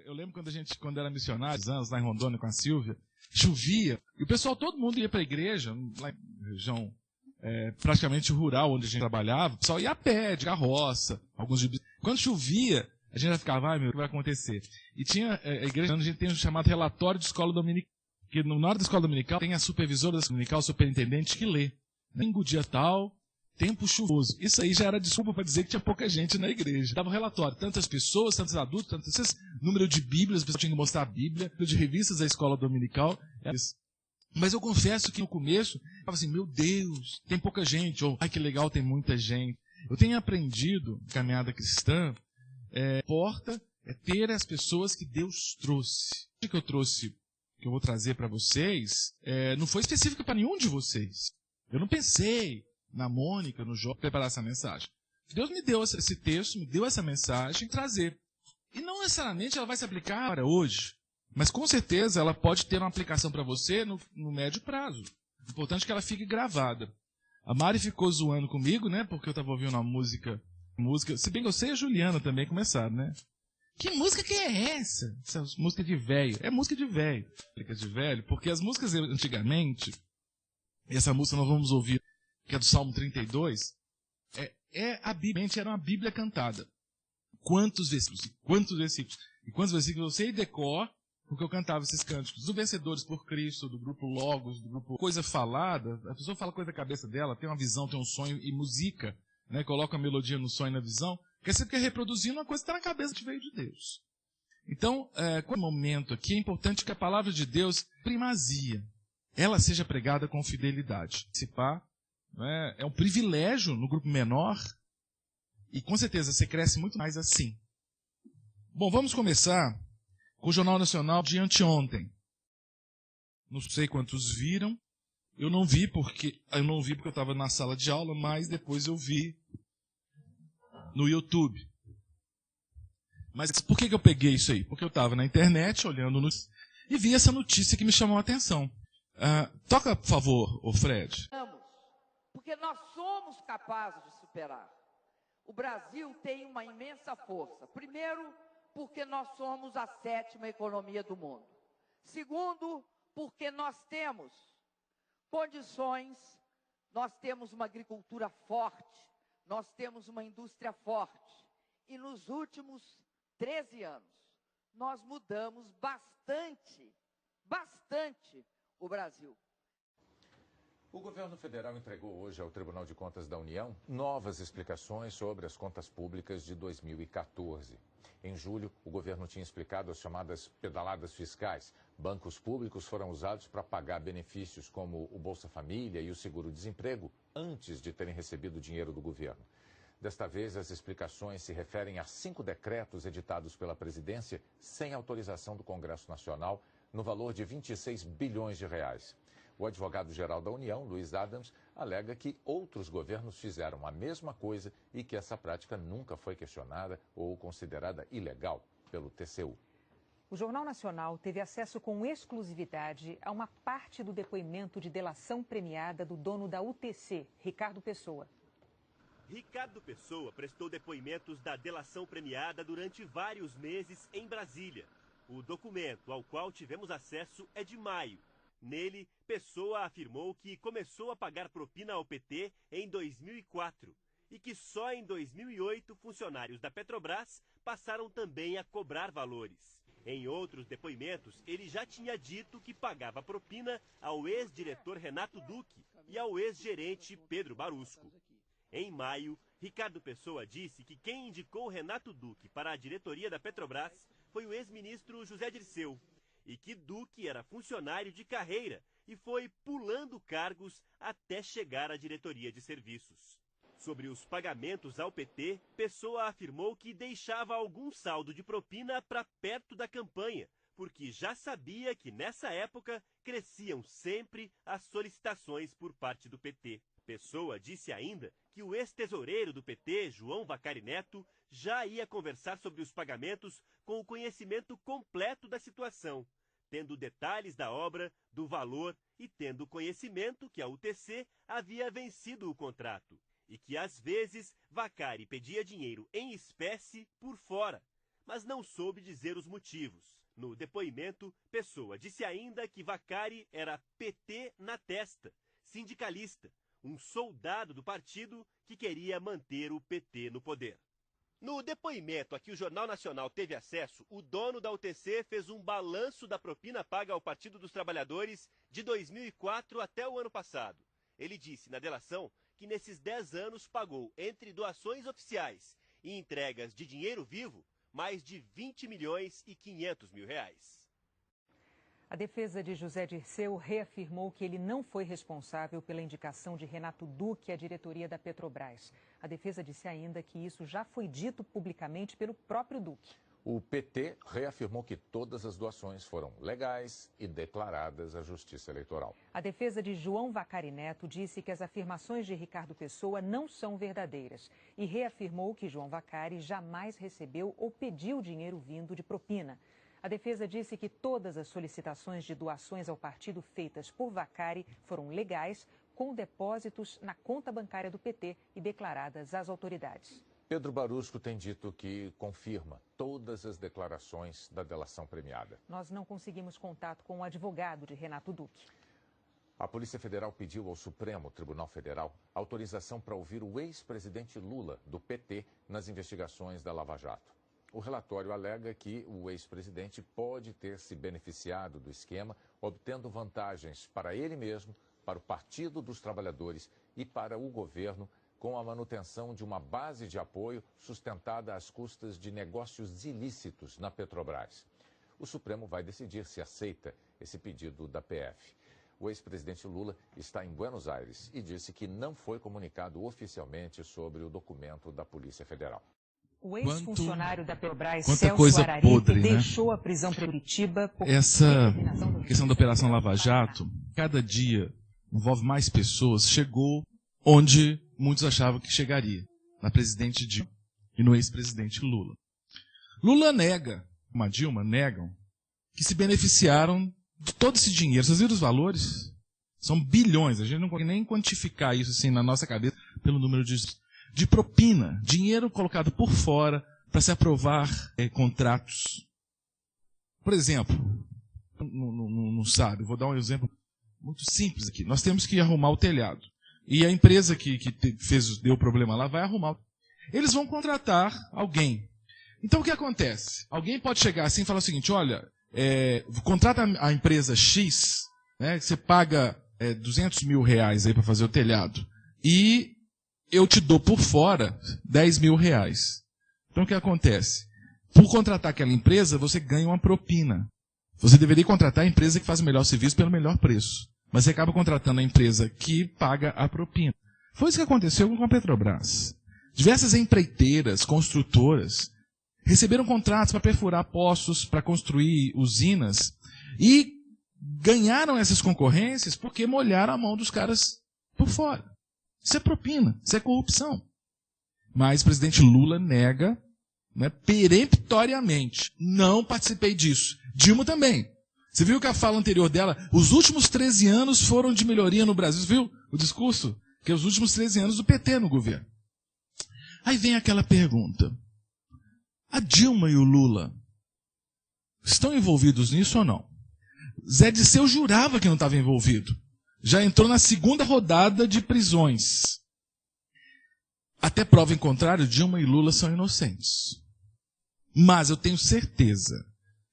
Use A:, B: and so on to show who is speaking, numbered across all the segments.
A: Eu lembro quando era missionário, anos lá em Rondônia com a Silvia, chovia, e o pessoal, todo mundo ia para a igreja, lá em região praticamente rural, onde a gente trabalhava, o pessoal ia a pé, de carroça, alguns de... Quando chovia, a gente já ficava, ai meu, o que vai acontecer? E tinha a igreja onde a gente tem um chamado relatório de escola dominical, que na hora da escola dominical tem a supervisora da escola dominical, o superintendente que lê. Domingo, dia tal, tempo chuvoso. Isso aí já era desculpa para dizer que tinha pouca gente na igreja. Dava um relatório, tantas pessoas, tantos adultos, tantos número de bíblias, as pessoas tinham que mostrar a Bíblia, número de revistas da escola dominical. Mas eu confesso que no começo, eu falava assim, meu Deus, tem pouca gente, ou ai que legal, tem muita gente. Eu tenho aprendido, caminhada cristã, importa ter as pessoas que Deus trouxe. O que eu trouxe, que eu vou trazer para vocês, não foi específico para nenhum de vocês. Eu não pensei na Mônica, no Jó, preparar essa mensagem. Deus me deu esse texto, me deu essa mensagem, trazer. E não necessariamente ela vai se aplicar para hoje, mas com certeza ela pode ter uma aplicação para você no médio prazo. O importante é que ela fique gravada. A Mari ficou zoando comigo, né, porque eu estava ouvindo uma música, se bem que eu sei a Juliana também começaram, né? Que música que é essa? Essa música de velho. É música de velho. Música de velho, porque as músicas antigamente, e essa música nós vamos ouvir, que é do Salmo 32, a Bíblia, era uma Bíblia cantada. Quantos versículos? E quantos versículos eu sei decor, porque eu cantava esses cânticos. Do Vencedores por Cristo, do grupo Logos, do grupo Coisa Falada. A pessoa fala coisa da cabeça dela, tem uma visão, tem um sonho e música, né? Coloca a melodia no sonho e na visão. Quer dizer que é reproduzindo uma coisa que está na cabeça que veio de Deus. Então, com o momento aqui, é importante que a palavra de Deus, primazia, ela seja pregada com fidelidade. Participar é um privilégio no grupo menor e com certeza você cresce muito mais assim. Bom, vamos começar com o Jornal Nacional de anteontem. Não sei quantos viram. Eu não vi porque eu estava na sala de aula, mas depois eu vi no YouTube. Mas por que eu peguei isso aí? Porque eu estava na internet olhando e vi essa notícia que me chamou a atenção. Toca, por favor, ô Fred.
B: Porque nós somos capazes de superar. O Brasil tem uma imensa força. Primeiro, porque nós somos a 7ª economia do mundo. Segundo, porque nós temos condições, nós temos uma agricultura forte, nós temos uma indústria forte. E nos últimos 13 anos, nós mudamos bastante o Brasil.
C: O governo federal entregou hoje ao Tribunal de Contas da União novas explicações sobre as contas públicas de 2014. Em julho, o governo tinha explicado as chamadas pedaladas fiscais. Bancos públicos foram usados para pagar benefícios como o Bolsa Família e o Seguro-Desemprego antes de terem recebido dinheiro do governo. Desta vez, as explicações se referem a 5 decretos editados pela presidência sem autorização do Congresso Nacional, no valor de 26 bilhões de reais. O advogado-geral da União, Luiz Adams, alega que outros governos fizeram a mesma coisa e que essa prática nunca foi questionada ou considerada ilegal pelo TCU.
D: O Jornal Nacional teve acesso com exclusividade a uma parte do depoimento de delação premiada do dono da UTC, Ricardo Pessoa.
E: Ricardo Pessoa prestou depoimentos da delação premiada durante vários meses em Brasília. O documento ao qual tivemos acesso é de maio. Nele, Pessoa afirmou que começou a pagar propina ao PT em 2004 e que só em 2008 funcionários da Petrobras passaram também a cobrar valores. Em outros depoimentos, ele já tinha dito que pagava propina ao ex-diretor Renato Duque e ao ex-gerente Pedro Barusco. Em maio, Ricardo Pessoa disse que quem indicou Renato Duque para a diretoria da Petrobras foi o ex-ministro José Dirceu, e que Duque era funcionário de carreira e foi pulando cargos até chegar à diretoria de serviços. Sobre os pagamentos ao PT, Pessoa afirmou que deixava algum saldo de propina para perto da campanha, porque já sabia que nessa época cresciam sempre as solicitações por parte do PT. Pessoa disse ainda que o ex-tesoureiro do PT, João Vacari Neto, já ia conversar sobre os pagamentos com o conhecimento completo da situação, tendo detalhes da obra, do valor e tendo conhecimento que a UTC havia vencido o contrato e que, às vezes, Vacari pedia dinheiro em espécie por fora, mas não soube dizer os motivos. No depoimento, Pessoa disse ainda que Vaccari era PT na testa, sindicalista, um soldado do partido que queria manter o PT no poder. No depoimento a que o Jornal Nacional teve acesso, o dono da UTC fez um balanço da propina paga ao Partido dos Trabalhadores de 2004 até o ano passado. Ele disse na delação que nesses 10 anos pagou, entre doações oficiais e entregas de dinheiro vivo, mais de 20 milhões e 500 mil reais.
D: A defesa de José Dirceu reafirmou que ele não foi responsável pela indicação de Renato Duque à diretoria da Petrobras. A defesa disse ainda que isso já foi dito publicamente pelo próprio Duque.
C: O PT reafirmou que todas as doações foram legais e declaradas à Justiça Eleitoral.
D: A defesa de João Vaccari Neto disse que as afirmações de Ricardo Pessoa não são verdadeiras e reafirmou que João Vaccari jamais recebeu ou pediu dinheiro vindo de propina. A defesa disse que todas as solicitações de doações ao partido feitas por Vaccari foram legais, com depósitos na conta bancária do PT e declaradas às autoridades.
C: Pedro Barusco tem dito que confirma todas as declarações da delação premiada.
D: Nós não conseguimos contato com o advogado de Renato Duque.
C: A Polícia Federal pediu ao Supremo Tribunal Federal autorização para ouvir o ex-presidente Lula, do PT, nas investigações da Lava Jato. O relatório alega que o ex-presidente pode ter se beneficiado do esquema, obtendo vantagens para ele mesmo, para o Partido dos Trabalhadores e para o governo, com a manutenção de uma base de apoio sustentada às custas de negócios ilícitos na Petrobras. O Supremo vai decidir se aceita esse pedido da PF. O ex-presidente Lula está em Buenos Aires e disse que não foi comunicado oficialmente sobre o documento da Polícia Federal.
D: O ex-funcionário da Petrobras,
A: quanta
D: Celso
A: coisa
D: Araripe,
A: podre, né?
D: deixou a prisão para Curitiba por
A: Essa
D: determinação do
A: questão da Operação Lava Jato, cada dia envolve mais pessoas, chegou onde muitos achavam que chegaria, na presidente Dilma e no ex-presidente Lula. Lula nega, como a Dilma negam, que se beneficiaram de todo esse dinheiro. Vocês viram os valores? São bilhões, a gente não consegue nem quantificar isso assim na nossa cabeça pelo número de propina, dinheiro colocado por fora para se aprovar contratos. Por exemplo, não sabe, vou dar um exemplo muito simples aqui. Nós temos que arrumar o telhado. E a empresa que deu problema lá vai arrumar. Eles vão contratar alguém. Então o que acontece? Alguém pode chegar assim e falar o seguinte, olha, contrata a empresa X, né, que você paga 200 mil reais aí para fazer o telhado, e eu te dou por fora 10 mil reais. Então o que acontece? Por contratar aquela empresa, você ganha uma propina. Você deveria contratar a empresa que faz o melhor serviço pelo melhor preço. Mas você acaba contratando a empresa que paga a propina. Foi isso que aconteceu com a Petrobras. Diversas empreiteiras, construtoras, receberam contratos para perfurar poços, para construir usinas, e ganharam essas concorrências porque molharam a mão dos caras por fora. Isso é propina, isso é corrupção. Mas o presidente Lula nega, né, peremptoriamente. Não participei disso. Dilma também. Você viu que a fala anterior dela, os últimos 13 anos foram de melhoria no Brasil. Você viu o discurso? Que é os últimos 13 anos do PT no governo. Aí vem aquela pergunta. A Dilma e o Lula estão envolvidos nisso ou não? Zé Dirceu jurava que não estava envolvido. Já entrou na segunda rodada de prisões. Até prova em contrário, Dilma e Lula são inocentes. Mas eu tenho certeza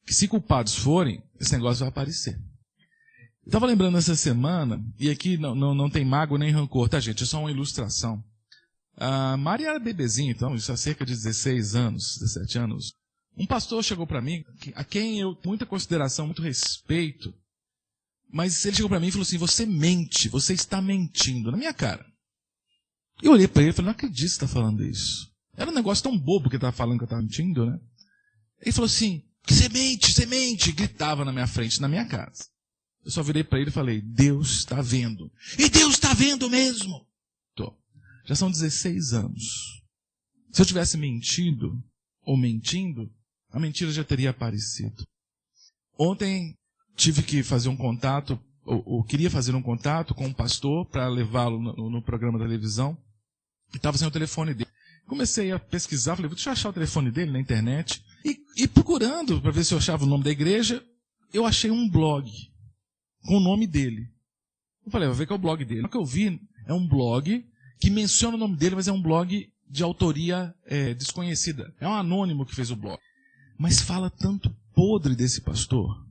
A: que se culpados forem, esse negócio vai aparecer. Eu estava lembrando essa semana, e aqui não tem mágoa nem rancor, tá, gente? É só uma ilustração. A Maria era bebezinha, então, isso há cerca de 16 anos, 17 anos. Um pastor chegou para mim, a quem eu tenho muita consideração, muito respeito, mas ele chegou para mim e falou assim, você mente, você está mentindo na minha cara. Eu olhei para ele e falei, não acredito que você está falando isso. Era um negócio tão bobo que ele estava falando que eu estava mentindo, né? Ele falou assim, você mente, gritava na minha frente, na minha casa. Eu só virei para ele e falei, Deus está vendo. E Deus está vendo mesmo. Já são 16 anos. Se eu tivesse mentido, ou mentindo, a mentira já teria aparecido. Ontem tive que fazer um contato, ou queria fazer um contato com um pastor para levá-lo no programa da televisão. E estava sem o telefone dele. Comecei a pesquisar, falei, deixa eu achar o telefone dele na internet. E E procurando para ver se eu achava o nome da igreja, eu achei um blog com o nome dele. Eu falei, vou ver que é o blog dele. O que eu vi é um blog que menciona o nome dele, mas é um blog de autoria desconhecida. É um anônimo que fez o blog. Mas fala tanto podre desse pastor.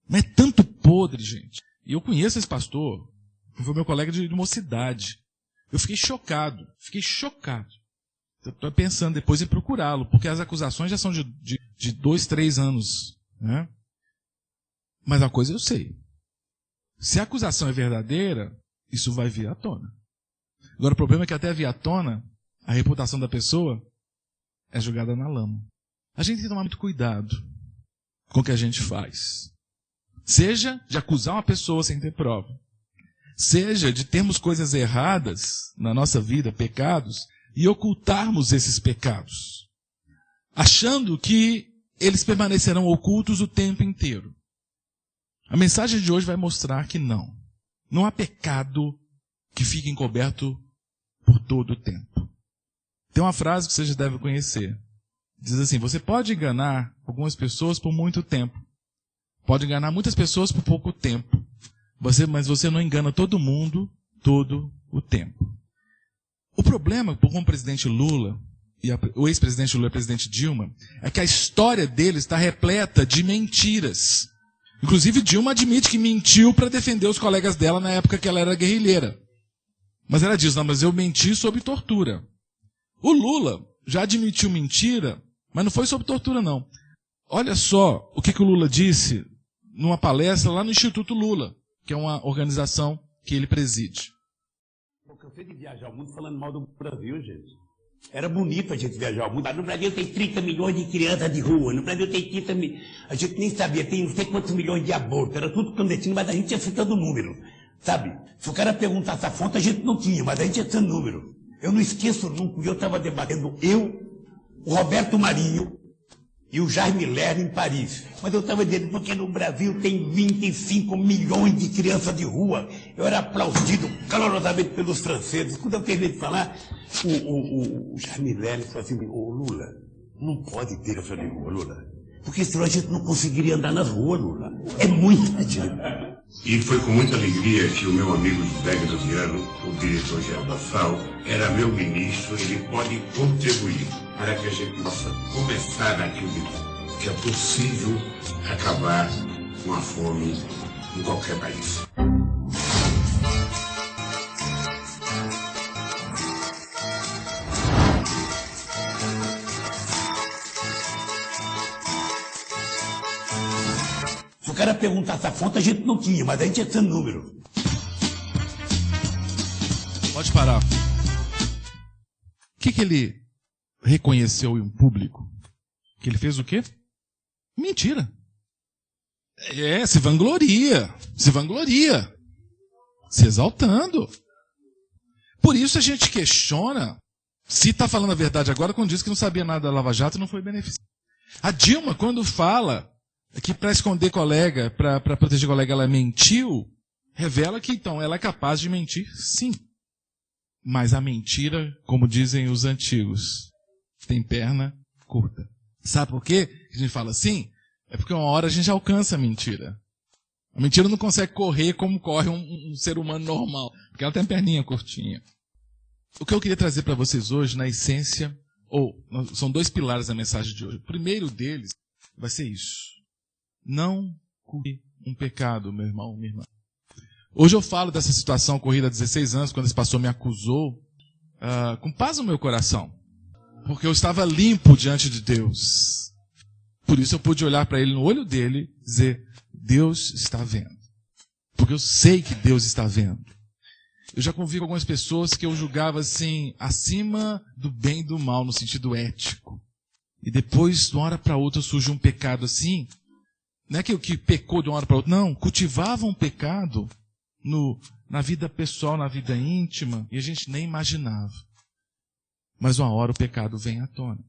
A: Mas é tanto podre, gente. E eu conheço esse pastor, foi meu colega de mocidade. Eu fiquei chocado. Estou pensando depois em procurá-lo, porque as acusações já são de 2, 3 anos. Né? Mas uma coisa eu sei. Se a acusação é verdadeira, isso vai vir à tona. Agora o problema é que até vir à tona, a reputação da pessoa é jogada na lama. A gente tem que tomar muito cuidado com o que a gente faz. Seja de acusar uma pessoa sem ter prova. Seja de termos coisas erradas na nossa vida, pecados, e ocultarmos esses pecados. Achando que eles permanecerão ocultos o tempo inteiro. A mensagem de hoje vai mostrar que não. Não há pecado que fique encoberto por todo o tempo. Tem uma frase que você já deve conhecer. Diz assim, você pode enganar algumas pessoas por muito tempo. Pode enganar muitas pessoas por pouco tempo. Mas você não engana todo mundo todo o tempo. O problema com o presidente Lula, e o ex-presidente Lula e a presidente Dilma, é que a história deles está repleta de mentiras. Inclusive, Dilma admite que mentiu para defender os colegas dela na época que ela era guerrilheira. Mas ela diz, não, mas eu menti sob tortura. O Lula já admitiu mentira, mas não foi sob tortura, não. Olha só o que o Lula disse numa palestra lá no Instituto Lula, que é uma organização que ele preside.
F: Eu cansei de viajar o mundo falando mal do Brasil, gente. Era bonito a gente viajar o mundo. No Brasil tem 30 milhões de crianças de rua. No Brasil tem 30 milhões. A gente nem sabia, tem não sei quantos milhões de abortos. Era tudo clandestino, mas a gente ia citando o número. Sabe? Se o cara perguntasse a fonte, a gente não tinha, mas a gente ia citando o número. Eu não esqueço nunca, eu estava debatendo o Roberto Marinho e o Jaime Lerner em Paris. Mas eu estava dizendo, porque no Brasil tem 25 milhões de crianças de rua. Eu era aplaudido calorosamente pelos franceses. Quando eu terminei de falar, o Jaime Lerner falou assim, ô Lula, não pode ter essa de rua, Lula. Porque senão a gente não conseguiria andar nas ruas, Lula. É muita gente.
G: E foi com muita alegria que o meu amigo José Graziano, o diretor-geral da FAO, era meu ministro, ele pode contribuir para que a gente possa começar a acreditar que é possível acabar com a fome em qualquer país.
F: Se o cara perguntasse a fonte, a gente não tinha, mas a gente ia tendo número.
A: Pode parar. O que ele reconheceu em público? Que ele fez o quê? Mentira. Se vangloria. Se exaltando. Por isso a gente questiona se está falando a verdade agora quando diz que não sabia nada da Lava Jato e não foi beneficiado. A Dilma, quando fala que para esconder colega, para proteger colega, ela mentiu, revela que então ela é capaz de mentir, sim. Mas a mentira, como dizem os antigos, tem perna curta. Sabe por quê que a gente fala assim? É porque uma hora a gente alcança a mentira. A mentira não consegue correr como corre um ser humano normal, porque ela tem perninha curtinha. O que eu queria trazer para vocês hoje, na essência, são 2 pilares da mensagem de hoje. O primeiro deles vai ser isso. Não cure um pecado, meu irmão, minha irmã. Hoje eu falo dessa situação ocorrida há 16 anos, quando esse pastor me acusou, com paz no meu coração. Porque eu estava limpo diante de Deus. Por isso eu pude olhar para ele no olho dele e dizer, Deus está vendo. Porque eu sei que Deus está vendo. Eu já convivi com algumas pessoas que eu julgava assim, acima do bem e do mal, no sentido ético. E depois, de uma hora para outra, surgiu um pecado assim. Não é que pecou de uma hora para outra, não. Cultivava um pecado na vida pessoal, na vida íntima, e a gente nem imaginava. Mas uma hora o pecado vem à tona.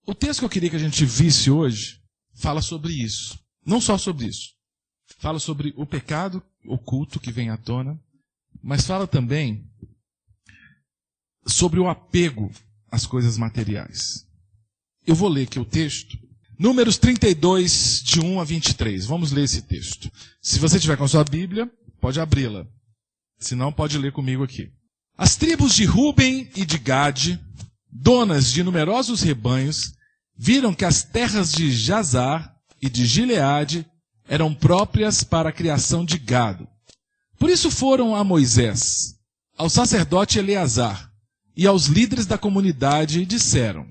A: O texto que eu queria que a gente visse hoje fala sobre isso. Não só sobre isso. Fala sobre o pecado oculto que vem à tona, mas fala também sobre o apego às coisas materiais. Eu vou ler aqui o texto Números 32, de 1 a 23. Vamos ler esse texto. Se você tiver com a sua Bíblia, pode abri-la. Se não, pode ler comigo aqui. As tribos de Ruben e de Gade, donas de numerosos rebanhos, viram que as terras de Jazar e de Gileade eram próprias para a criação de gado. Por isso foram a Moisés, ao sacerdote Eleazar e aos líderes da comunidade e disseram: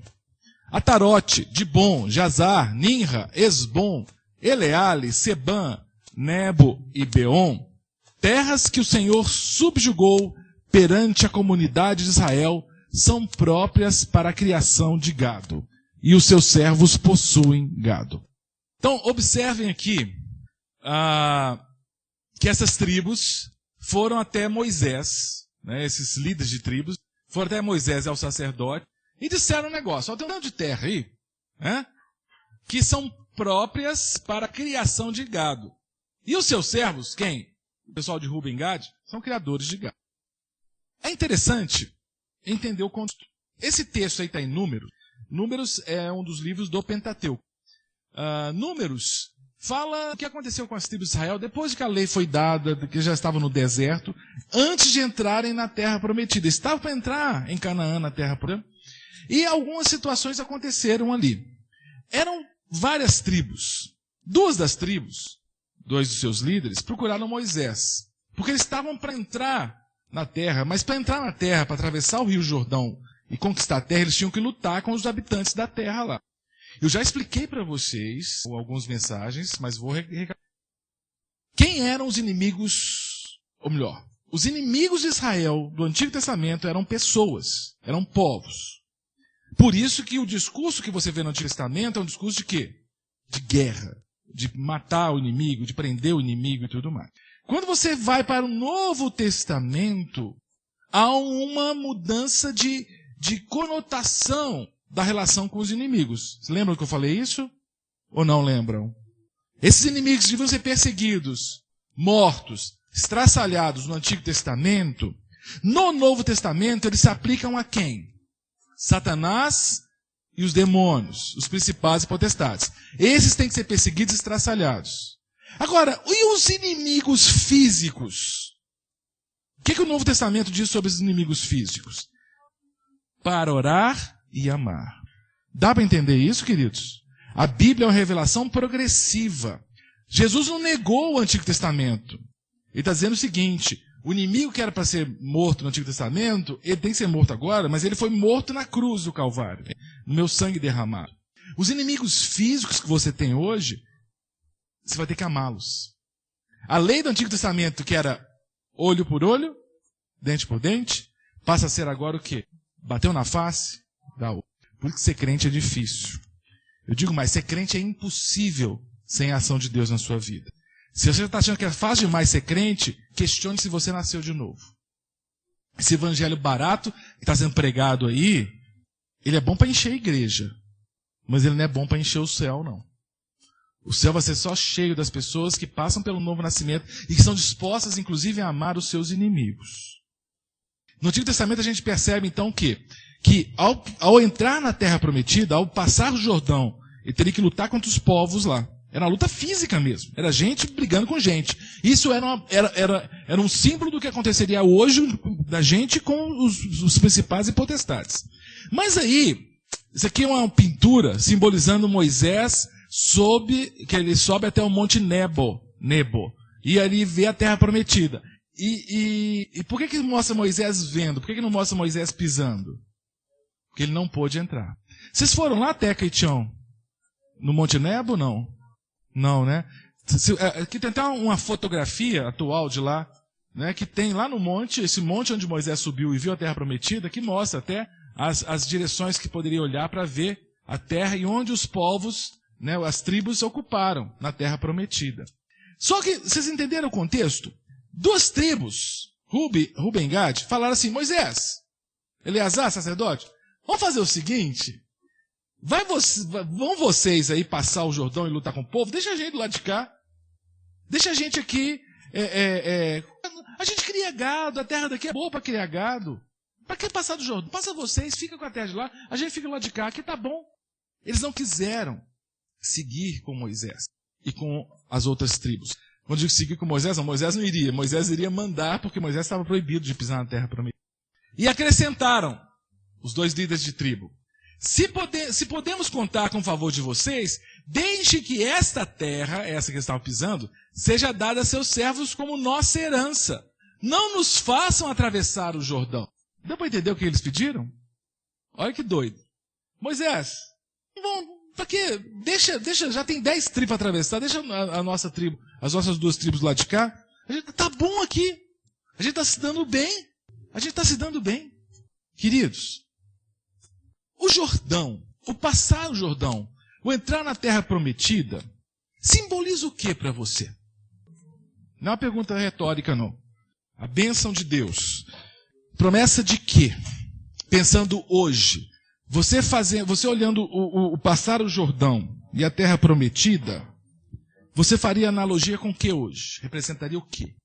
A: Atarote, Dibon, Jazar, Ninra, Esbom, Eleale, Sebã, Nebo e Beon, terras que o Senhor subjugou perante a comunidade de Israel, são próprias para a criação de gado, e os seus servos possuem gado. Então, observem aqui que essas tribos foram até Moisés, né, esses líderes de tribos, foram até Moisés e ao sacerdote, e disseram um negócio: ó, tem um tanto de terra aí, né, que são próprias para a criação de gado. E os seus servos, quem? O pessoal de Ruben e Gade, são criadores de gado. É interessante entender o contexto. Esse texto aí está em Números. Números é um dos livros do Pentateuco. Números fala o que aconteceu com as tribos de Israel depois que a lei foi dada, que já estavam no deserto, antes de entrarem na terra prometida. Estavam para entrar em Canaã, na terra prometida, e algumas situações aconteceram ali. Eram várias tribos. Duas das tribos, dois dos seus líderes, procuraram Moisés, porque eles estavam para entrar na terra, mas para entrar na terra, para atravessar o Rio Jordão e conquistar a terra, eles tinham que lutar com os habitantes da terra lá. Eu já expliquei para vocês algumas mensagens, mas vou recapitular. Quem eram os inimigos, ou melhor, os inimigos de Israel do Antigo Testamento eram pessoas, eram povos. Por isso que o discurso que você vê no Antigo Testamento é um discurso de quê? De guerra, de matar o inimigo, de prender o inimigo e tudo mais. Quando você vai para o Novo Testamento, há uma mudança de conotação da relação com os inimigos. Vocês lembram que eu falei isso? Ou não lembram? Esses inimigos deviam ser perseguidos, mortos, estraçalhados no Antigo Testamento. No Novo Testamento, eles se aplicam a quem? Satanás e os demônios, os principais e potestades. Esses têm que ser perseguidos e estraçalhados. Agora, e os inimigos físicos? O que o Novo Testamento diz sobre os inimigos físicos? Para orar e amar. Dá para entender isso, queridos? A Bíblia é uma revelação progressiva. Jesus não negou o Antigo Testamento. Ele está dizendo o seguinte: o inimigo que era para ser morto no Antigo Testamento, ele tem que ser morto agora, mas ele foi morto na cruz do Calvário, no meu sangue derramado. Os inimigos físicos que você tem hoje, você vai ter que amá-los. A lei do Antigo Testamento, que era olho por olho, dente por dente, passa a ser agora o quê? Bateu na face, dá outro. Por isso que ser crente é difícil. Eu digo mais, ser crente é impossível sem a ação de Deus na sua vida. Se você está achando que é fácil demais ser crente, questione se você nasceu de novo. Esse evangelho barato que está sendo pregado aí, ele é bom para encher a igreja, mas ele não é bom para encher o céu, não. O céu vai ser só cheio das pessoas que passam pelo novo nascimento e que são dispostas, inclusive, a amar os seus inimigos. No Antigo Testamento a gente percebe, então, que ao entrar na terra prometida, ao passar o Jordão, ele teria que lutar contra os povos lá. Era uma luta física mesmo. Era gente brigando com gente. Isso era um símbolo do que aconteceria hoje da gente com os principais e potestades. Mas aí, isso aqui é uma pintura simbolizando Moisés que ele sobe até o Monte Nebo, e ali vê a terra prometida. E por que mostra Moisés vendo? Por que não mostra Moisés pisando? Porque ele não pôde entrar. Vocês foram lá, Teca e Tião? No Monte Nebo, não? Não, né? Aqui tem até uma fotografia atual de lá, né, que tem lá no monte, esse monte onde Moisés subiu e viu a terra prometida, que mostra até as direções que poderia olhar para ver a terra e onde os povos, né, as tribos ocuparam na terra prometida. Só que, vocês entenderam o contexto? Duas tribos, Ruben e Gade, falaram assim: Moisés, Eleazar, sacerdote, vamos fazer o seguinte, vão vocês aí passar o Jordão e lutar com o povo, deixa a gente do lado de cá, deixa a gente aqui, a gente cria gado, a terra daqui é boa para criar gado, para que passar do Jordão? Passa vocês, fica com a terra de lá, a gente fica do lado de cá, aqui tá bom. Eles não quiseram seguir com Moisés e com as outras tribos. Quando eu digo seguir com Moisés, Moisés não iria. Moisés iria mandar, porque Moisés estava proibido de pisar na terra prometida. E acrescentaram os 2 líderes de tribo: se podemos contar com o favor de vocês, deixe que esta terra, essa que eles estavam pisando, seja dada a seus servos como nossa herança. Não nos façam atravessar o Jordão. Deu para entender o que eles pediram? Olha que doido. Moisés, para quê? Deixa, já tem 10 tribos para atravessar, deixa a nossa tribo, as nossas 2 tribos lá de cá. A gente tá bom aqui. A gente está se dando bem. A gente está se dando bem. Queridos, o Jordão, o passar o Jordão, o entrar na terra prometida, simboliza o que para você? Não é uma pergunta retórica, não. A bênção de Deus. Promessa de quê? Pensando hoje, você olhando o passar o Jordão e a terra prometida, você faria analogia com o que hoje? Representaria o quê?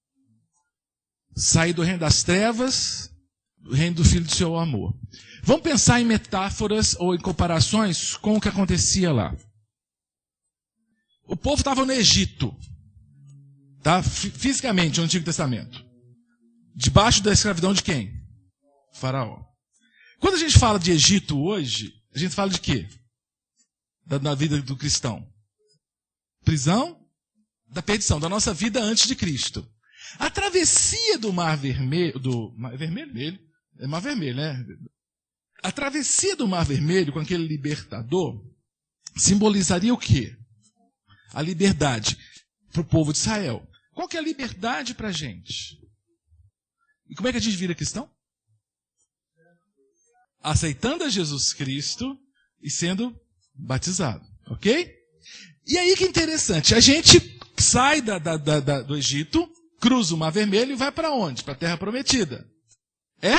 A: Sair do reino das trevas, do reino do Filho do seu amor. Vamos pensar em metáforas ou em comparações com o que acontecia lá. O povo estava no Egito, tá? Fisicamente, no Antigo Testamento. Debaixo da escravidão de quem? Faraó. Quando a gente fala de Egito hoje, a gente fala de quê? Da vida do cristão. Prisão da perdição, da nossa vida antes de Cristo. A travessia do Mar Vermelho, é Mar Vermelho, né? A travessia do Mar Vermelho com aquele libertador simbolizaria o quê? A liberdade para o povo de Israel. Qual que é a liberdade para a gente? E como é que a gente vira cristão? Aceitando a Jesus Cristo e sendo batizado, ok? E aí que interessante, a gente sai do Egito, cruza o Mar Vermelho e vai para onde? Para a Terra Prometida. É?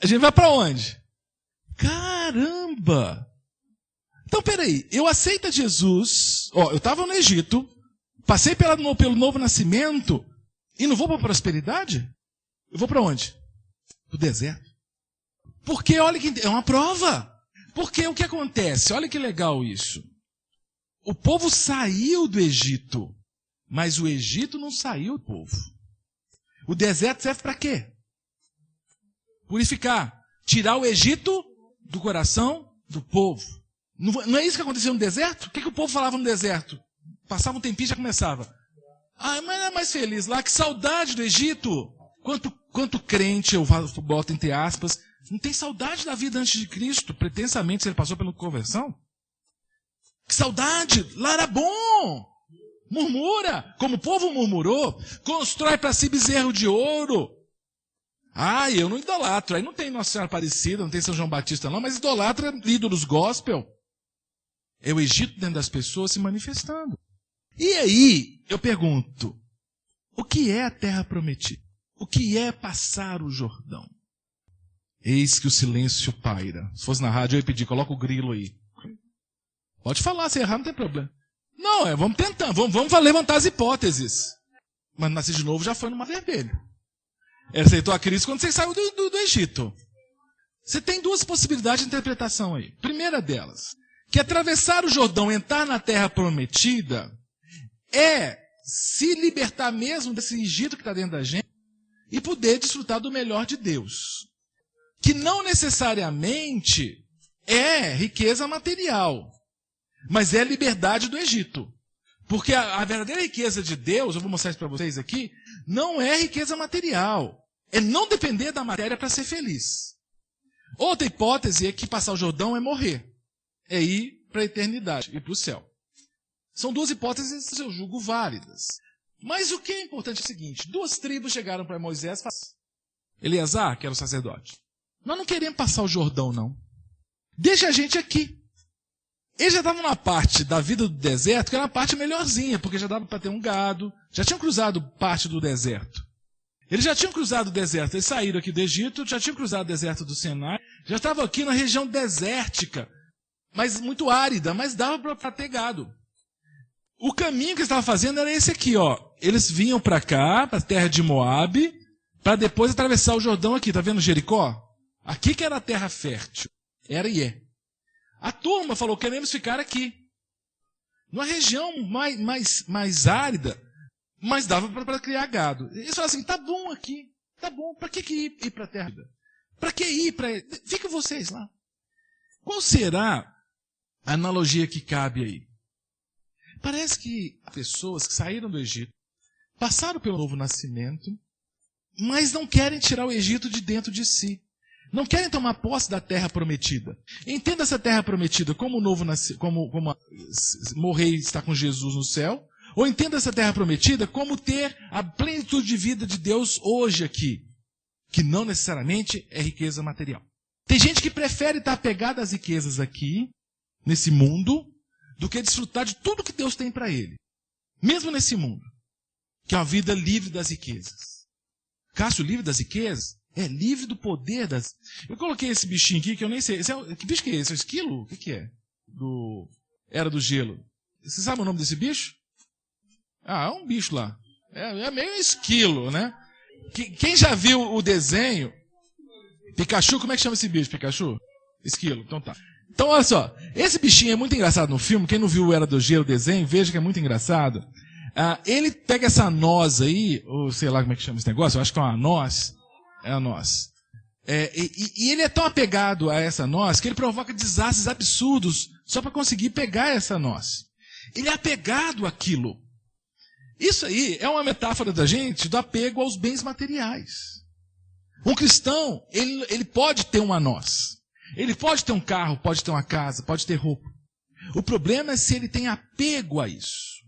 A: A gente vai para onde? Caramba! Então, peraí, eu aceito Jesus, eu estava no Egito, passei pelo novo nascimento e não vou para a prosperidade? Eu vou para onde? Para o deserto. Porque, olha que é uma prova. Porque o que acontece? Olha que legal isso. O povo saiu do Egito, mas o Egito não saiu do povo. O deserto serve para quê? Purificar. Tirar o Egito do coração do povo. Não é isso que aconteceu no deserto? O que o povo falava no deserto? Passava um tempinho e já começava. Mas era mais feliz lá. Que saudade do Egito. Quanto crente, eu boto entre aspas, não tem saudade da vida antes de Cristo, pretensamente, se ele passou pela conversão? Que saudade! Lá era bom! Murmura, como o povo murmurou, constrói para si bezerro de ouro. Eu não idolatro, aí não tem Nossa Senhora Aparecida, não tem São João Batista não, mas idolatra ídolos gospel. É o Egito dentro das pessoas se manifestando. E aí, eu pergunto, o que é a terra prometida? O que é passar o Jordão? Eis que o silêncio paira. Se fosse na rádio, eu ia pedir, coloca o grilo aí. Pode falar, se errar não tem problema. Não, vamos tentar, vamos levantar as hipóteses. Mas nascer de novo já foi no Mar Vermelho. Ele aceitou a Cristo quando você saiu do Egito. Você tem 2 possibilidades de interpretação aí. Primeira delas, que atravessar o Jordão, entrar na terra prometida, é se libertar mesmo desse Egito que está dentro da gente e poder desfrutar do melhor de Deus. Que não necessariamente é riqueza material, mas é a liberdade do Egito. Porque a verdadeira riqueza de Deus, eu vou mostrar isso para vocês aqui, não é riqueza material. É não depender da matéria para ser feliz. Outra hipótese é que passar o Jordão é morrer. É ir para a eternidade, ir para o céu. São 2 hipóteses, eu julgo, válidas. Mas o que é importante é o seguinte, 2 tribos chegaram para Moisés e falaram: Eleazar, que era o sacerdote, nós não queremos passar o Jordão, não. Deixa a gente aqui. Eles já estavam na parte da vida do deserto, que era uma parte melhorzinha, porque já dava para ter um gado, já tinham cruzado parte do deserto. Eles já tinham cruzado o deserto, eles saíram aqui do Egito, já tinham cruzado o deserto do Sinai, já estavam aqui na região desértica, mas muito árida, mas dava para ter gado. O caminho que eles estavam fazendo era esse aqui, ó. Eles vinham para cá, para a terra de Moabe, para depois atravessar o Jordão aqui. Tá vendo Jericó? Aqui que era a terra fértil. Era e é. A turma falou, queremos ficar aqui. numa região mais árida, mas dava para criar gado. Eles falaram assim, tá bom aqui, tá bom, para que ir para a terra? Para que ir para... Fica vocês lá. Qual será a analogia que cabe aí? Parece que pessoas que saíram do Egito, passaram pelo novo nascimento, mas não querem tirar o Egito de dentro de si. Não querem tomar posse da terra prometida. Entenda essa terra prometida como o novo como morrer e estar com Jesus no céu, ou entenda essa terra prometida como ter a plenitude de vida de Deus hoje aqui, que não necessariamente é riqueza material. Tem gente que prefere estar apegada às riquezas aqui, nesse mundo, do que desfrutar de tudo que Deus tem para ele. Mesmo nesse mundo, que é uma vida livre das riquezas. Cássio, livre das riquezas? É livre do poder das... Eu coloquei esse bichinho aqui que eu nem sei. Que bicho que é esse? É um esquilo? O que é? Era do Gelo. Você sabe o nome desse bicho? Ah, é um bicho lá. É meio esquilo, né? Quem já viu o desenho... Pikachu, como é que chama esse bicho? Pikachu? Esquilo, então tá. Então olha só, esse bichinho é muito engraçado no filme. Quem não viu o Era do Gelo, o desenho, veja que é muito engraçado. Ele pega essa noz aí, ou sei lá como é que chama esse negócio, eu acho que é uma noz. É a noz. E ele é tão apegado a essa noz que ele provoca desastres absurdos só para conseguir pegar essa noz. Ele é apegado àquilo. Isso aí é uma metáfora da gente do apego aos bens materiais. Um cristão, ele pode ter uma noz. Ele pode ter um carro, pode ter uma casa, pode ter roupa. O problema é se ele tem apego a isso.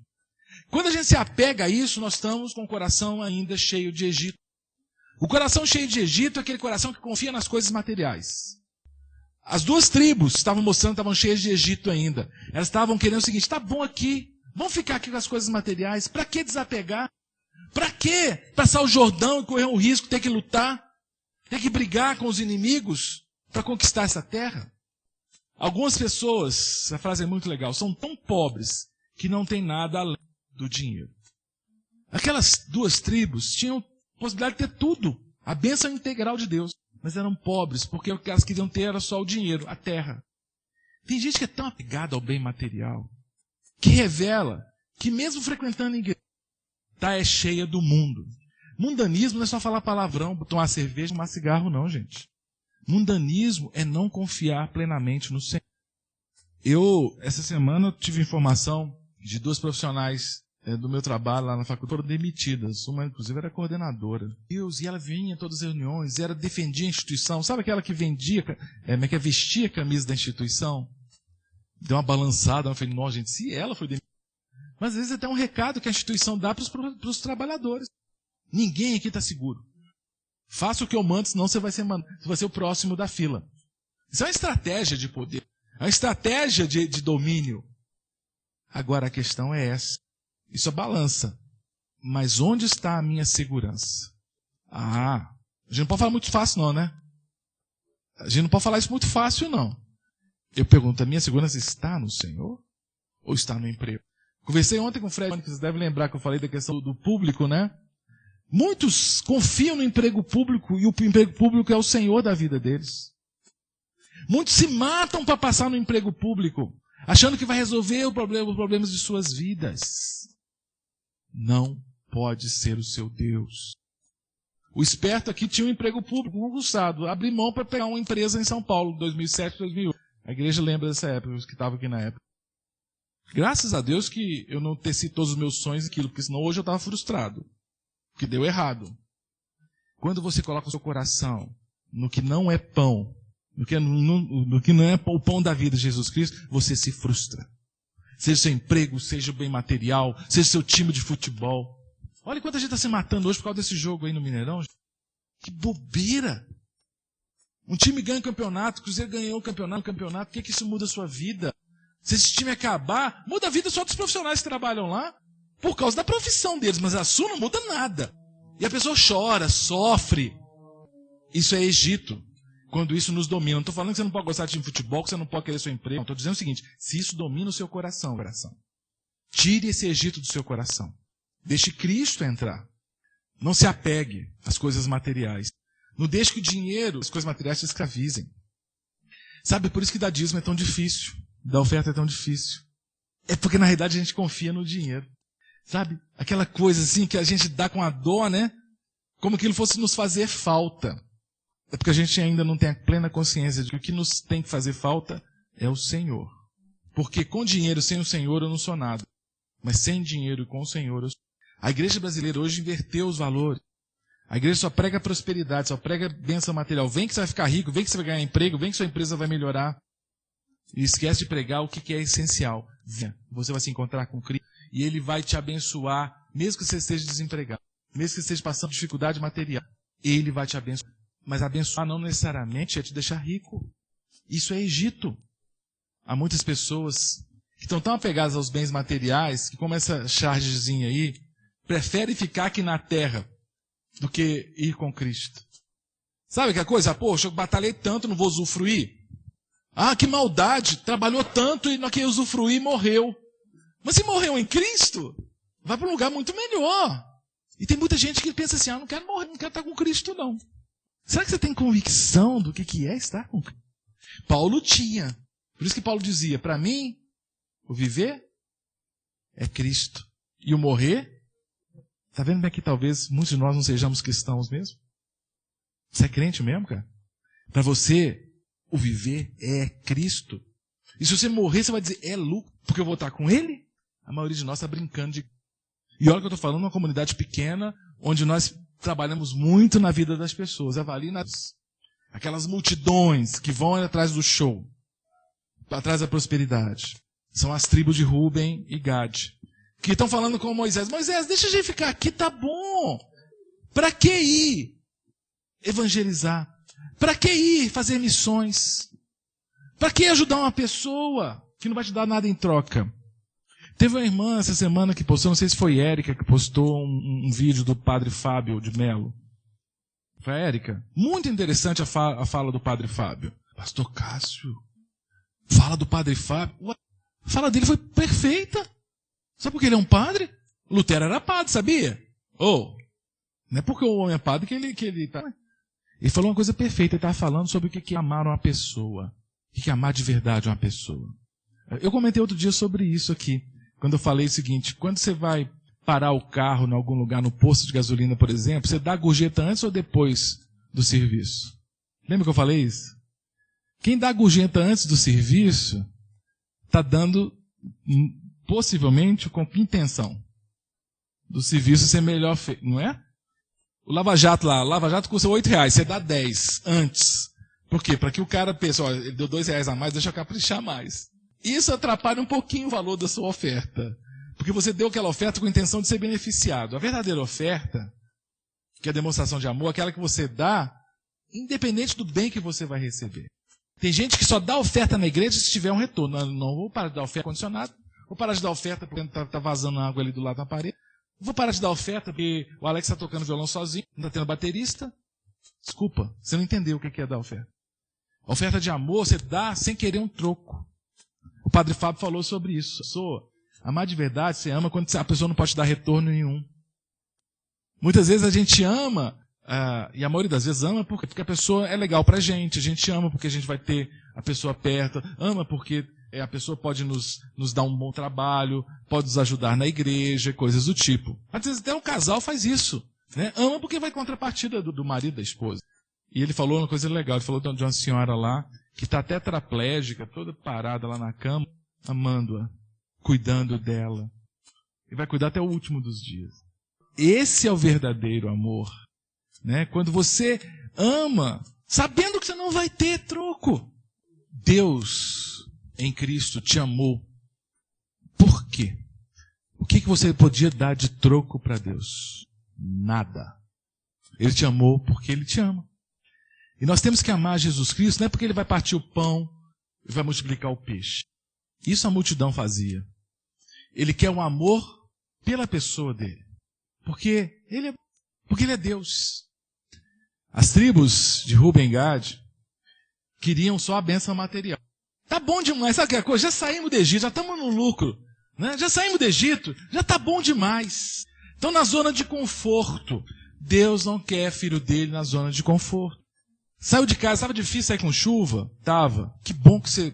A: Quando a gente se apega a isso, nós estamos com o coração ainda cheio de Egito. O coração cheio de Egito é aquele coração que confia nas coisas materiais. As duas tribos estavam cheias de Egito ainda. Elas estavam querendo o seguinte, tá bom aqui, vamos ficar aqui com as coisas materiais. Para que desapegar? Para que passar o Jordão e correr o risco de ter que lutar? Ter que brigar com os inimigos para conquistar essa terra? Algumas pessoas, essa frase é muito legal, são tão pobres que não tem nada além do dinheiro. Aquelas duas tribos tinham possibilidade de ter tudo, a bênção integral de Deus, mas eram pobres, porque o que elas queriam ter era só o dinheiro, a terra. Tem gente que é tão apegada ao bem material, que revela que mesmo frequentando a igreja, está cheia do mundo. Mundanismo não é só falar palavrão, tomar cerveja, tomar cigarro não, gente. Mundanismo é não confiar plenamente no Senhor. Essa semana, eu tive informação de duas profissionais do meu trabalho lá na faculdade, foram demitidas. Uma, inclusive, era coordenadora. E ela vinha em todas as reuniões, defendia a instituição. Sabe aquela que vestia a camisa da instituição? Deu uma balançada, eu falei, nossa, gente, se ela foi demitida. Mas às vezes é até um recado que a instituição dá para os trabalhadores. Ninguém aqui está seguro. Faça o que eu mando, senão você vai ser o próximo da fila. Isso é uma estratégia de poder. É uma estratégia de domínio. Agora a questão é essa. Isso é balança. Mas onde está a minha segurança? A gente não pode falar muito fácil não, né? A gente não pode falar isso muito fácil não. Eu pergunto, a minha segurança está no Senhor? Ou está no emprego? Conversei ontem com o Fred, que vocês devem lembrar que eu falei da questão do público, né? Muitos confiam no emprego público e o emprego público é o Senhor da vida deles. Muitos se matam para passar no emprego público, achando que vai resolver os problemas de suas vidas. Não pode ser o seu Deus. O esperto aqui tinha um emprego público concursado, abriu mão para pegar uma empresa em São Paulo, 2007, 2008. A igreja lembra dessa época, os que estavam aqui na época. Graças a Deus que eu não teci todos os meus sonhos aquilo, porque senão hoje eu estava frustrado. Porque deu errado. Quando você coloca o seu coração no que não é pão, no que não é o pão da vida de Jesus Cristo, você se frustra. Seja o seu emprego, seja o bem material, seja o seu time de futebol. Olha quanta gente está se matando hoje por causa desse jogo aí no Mineirão. Que bobeira! Um time ganha o campeonato, o Cruzeiro ganhou o campeonato, o que isso muda a sua vida? Se esse time acabar, muda a vida só dos profissionais que trabalham lá. Por causa da profissão deles, mas a sua não muda nada. E a pessoa chora, sofre. Isso é Egito. Quando isso nos domina. Não estou falando que você não pode gostar de time de futebol, que você não pode querer seu emprego. Estou dizendo o seguinte, se isso domina o seu coração, tire esse Egito do seu coração. Deixe Cristo entrar. Não se apegue às coisas materiais. Não deixe que o dinheiro, as coisas materiais te escravizem. Sabe, por isso que dar dízimo é tão difícil. Dar oferta é tão difícil. É porque na realidade a gente confia no dinheiro. Sabe? Aquela coisa assim que a gente dá com a dó, né? Como que ele fosse nos fazer falta. É porque a gente ainda não tem a plena consciência de que o que nos tem que fazer falta é o Senhor. Porque com dinheiro, sem o Senhor, eu não sou nada. Mas sem dinheiro e com o Senhor, eu sou. A igreja brasileira hoje inverteu os valores. A igreja só prega prosperidade, só prega bênção material. Vem que você vai ficar rico, vem que você vai ganhar emprego, vem que sua empresa vai melhorar. E esquece de pregar o que é essencial. Você vai se encontrar com Cristo e Ele vai te abençoar, mesmo que você esteja desempregado, mesmo que você esteja passando dificuldade material. Ele vai te abençoar. Mas abençoar não necessariamente é te deixar rico. Isso é Egito. Há muitas pessoas que estão tão apegadas aos bens materiais que, como essa chargezinha aí, preferem ficar aqui na terra do que ir com Cristo. Sabe aquela coisa? Poxa, eu batalhei tanto, não vou usufruir. Ah, que maldade! Trabalhou tanto e não quer usufruir, morreu. Mas se morreu em Cristo, vai para um lugar muito melhor. E tem muita gente que pensa assim, não quero morrer, não quero estar com Cristo, não. Será que você tem convicção do que é estar com Cristo? Paulo tinha. Por isso que Paulo dizia, para mim, o viver é Cristo. E o morrer, está vendo que talvez muitos de nós não sejamos cristãos mesmo? Você é crente mesmo, cara? Para você, o viver é Cristo. E se você morrer, você vai dizer, é lucro, porque eu vou estar com Ele? A maioria de nós está brincando de... E olha que eu estou falando de uma comunidade pequena, onde nós trabalhamos muito na vida das pessoas. Avalie aquelas multidões que vão atrás do show, atrás da prosperidade. São as tribos de Ruben e Gade, que estão falando com Moisés. Moisés, deixa a gente ficar aqui, tá bom. Para que ir evangelizar? Para que ir fazer missões? Para que ajudar uma pessoa que não vai te dar nada em troca? Teve uma irmã essa semana que postou, não sei se foi Érica, que postou um vídeo do padre Fábio de Mello. Foi a Érica. Muito interessante a fala do padre Fábio. Pastor Cássio, fala do padre Fábio. A fala dele foi perfeita. Sabe por que ele é um padre? Lutero era padre, sabia? Não é porque o homem é padre que ele tá... Ele falou uma coisa perfeita, ele estava falando sobre o que é amar uma pessoa. O que é amar de verdade uma pessoa. Eu comentei outro dia sobre isso aqui, quando eu falei o seguinte, quando você vai parar o carro em algum lugar, no posto de gasolina, por exemplo, você dá a gorjeta antes ou depois do serviço? Lembra que eu falei isso? Quem dá a gorjeta antes do serviço, está dando, possivelmente, com que intenção? Do serviço ser melhor feito, não é? O Lava Jato lá, o Lava Jato custa R$8, você dá 10 antes. Por quê? Para que o cara pense, ele deu R$2 a mais, deixa eu caprichar mais. Isso atrapalha um pouquinho o valor da sua oferta. Porque você deu aquela oferta com a intenção de ser beneficiado. A verdadeira oferta, que é a demonstração de amor, aquela que você dá, independente do bem que você vai receber. Tem gente que só dá oferta na igreja se tiver um retorno. Não vou parar de dar oferta condicionada, vou parar de dar oferta porque está vazando água ali do lado da parede. Vou parar de dar oferta porque o Alex está tocando violão sozinho, não está tendo baterista. Desculpa, você não entendeu o que é dar oferta. A oferta de amor você dá sem querer um troco. O padre Fábio falou sobre isso. Amar de verdade, você ama quando a pessoa não pode te dar retorno nenhum. Muitas vezes a gente ama, e a maioria das vezes ama porque a pessoa é legal pra gente. A gente ama porque a gente vai ter a pessoa perto. Ama porque a pessoa pode nos dar um bom trabalho, pode nos ajudar na igreja, coisas do tipo. Às vezes até um casal faz isso. Né? Ama porque vai contrapartida do marido, da esposa. E ele falou uma coisa legal. Ele falou de uma senhora lá que está tetraplégica, toda parada lá na cama, amando-a, cuidando dela. E vai cuidar até o último dos dias. Esse é o verdadeiro amor. Né? Quando você ama, sabendo que você não vai ter troco. Deus, em Cristo, te amou. Por quê? O que você podia dar de troco para Deus? Nada. Ele te amou porque Ele te ama. E nós temos que amar Jesus Cristo, não é porque Ele vai partir o pão e vai multiplicar o peixe. Isso a multidão fazia. Ele quer um amor pela pessoa dele. Porque ele é Deus. As tribos de Ruben e Gade queriam só a bênção material. Tá bom demais, sabe aquela coisa? Já saímos do Egito, já estamos no lucro. Né? Já saímos do Egito, já está bom demais. Então na zona de conforto. Deus não quer filho dele na zona de conforto. Saiu de casa, estava difícil sair com chuva? Tava. Que bom que você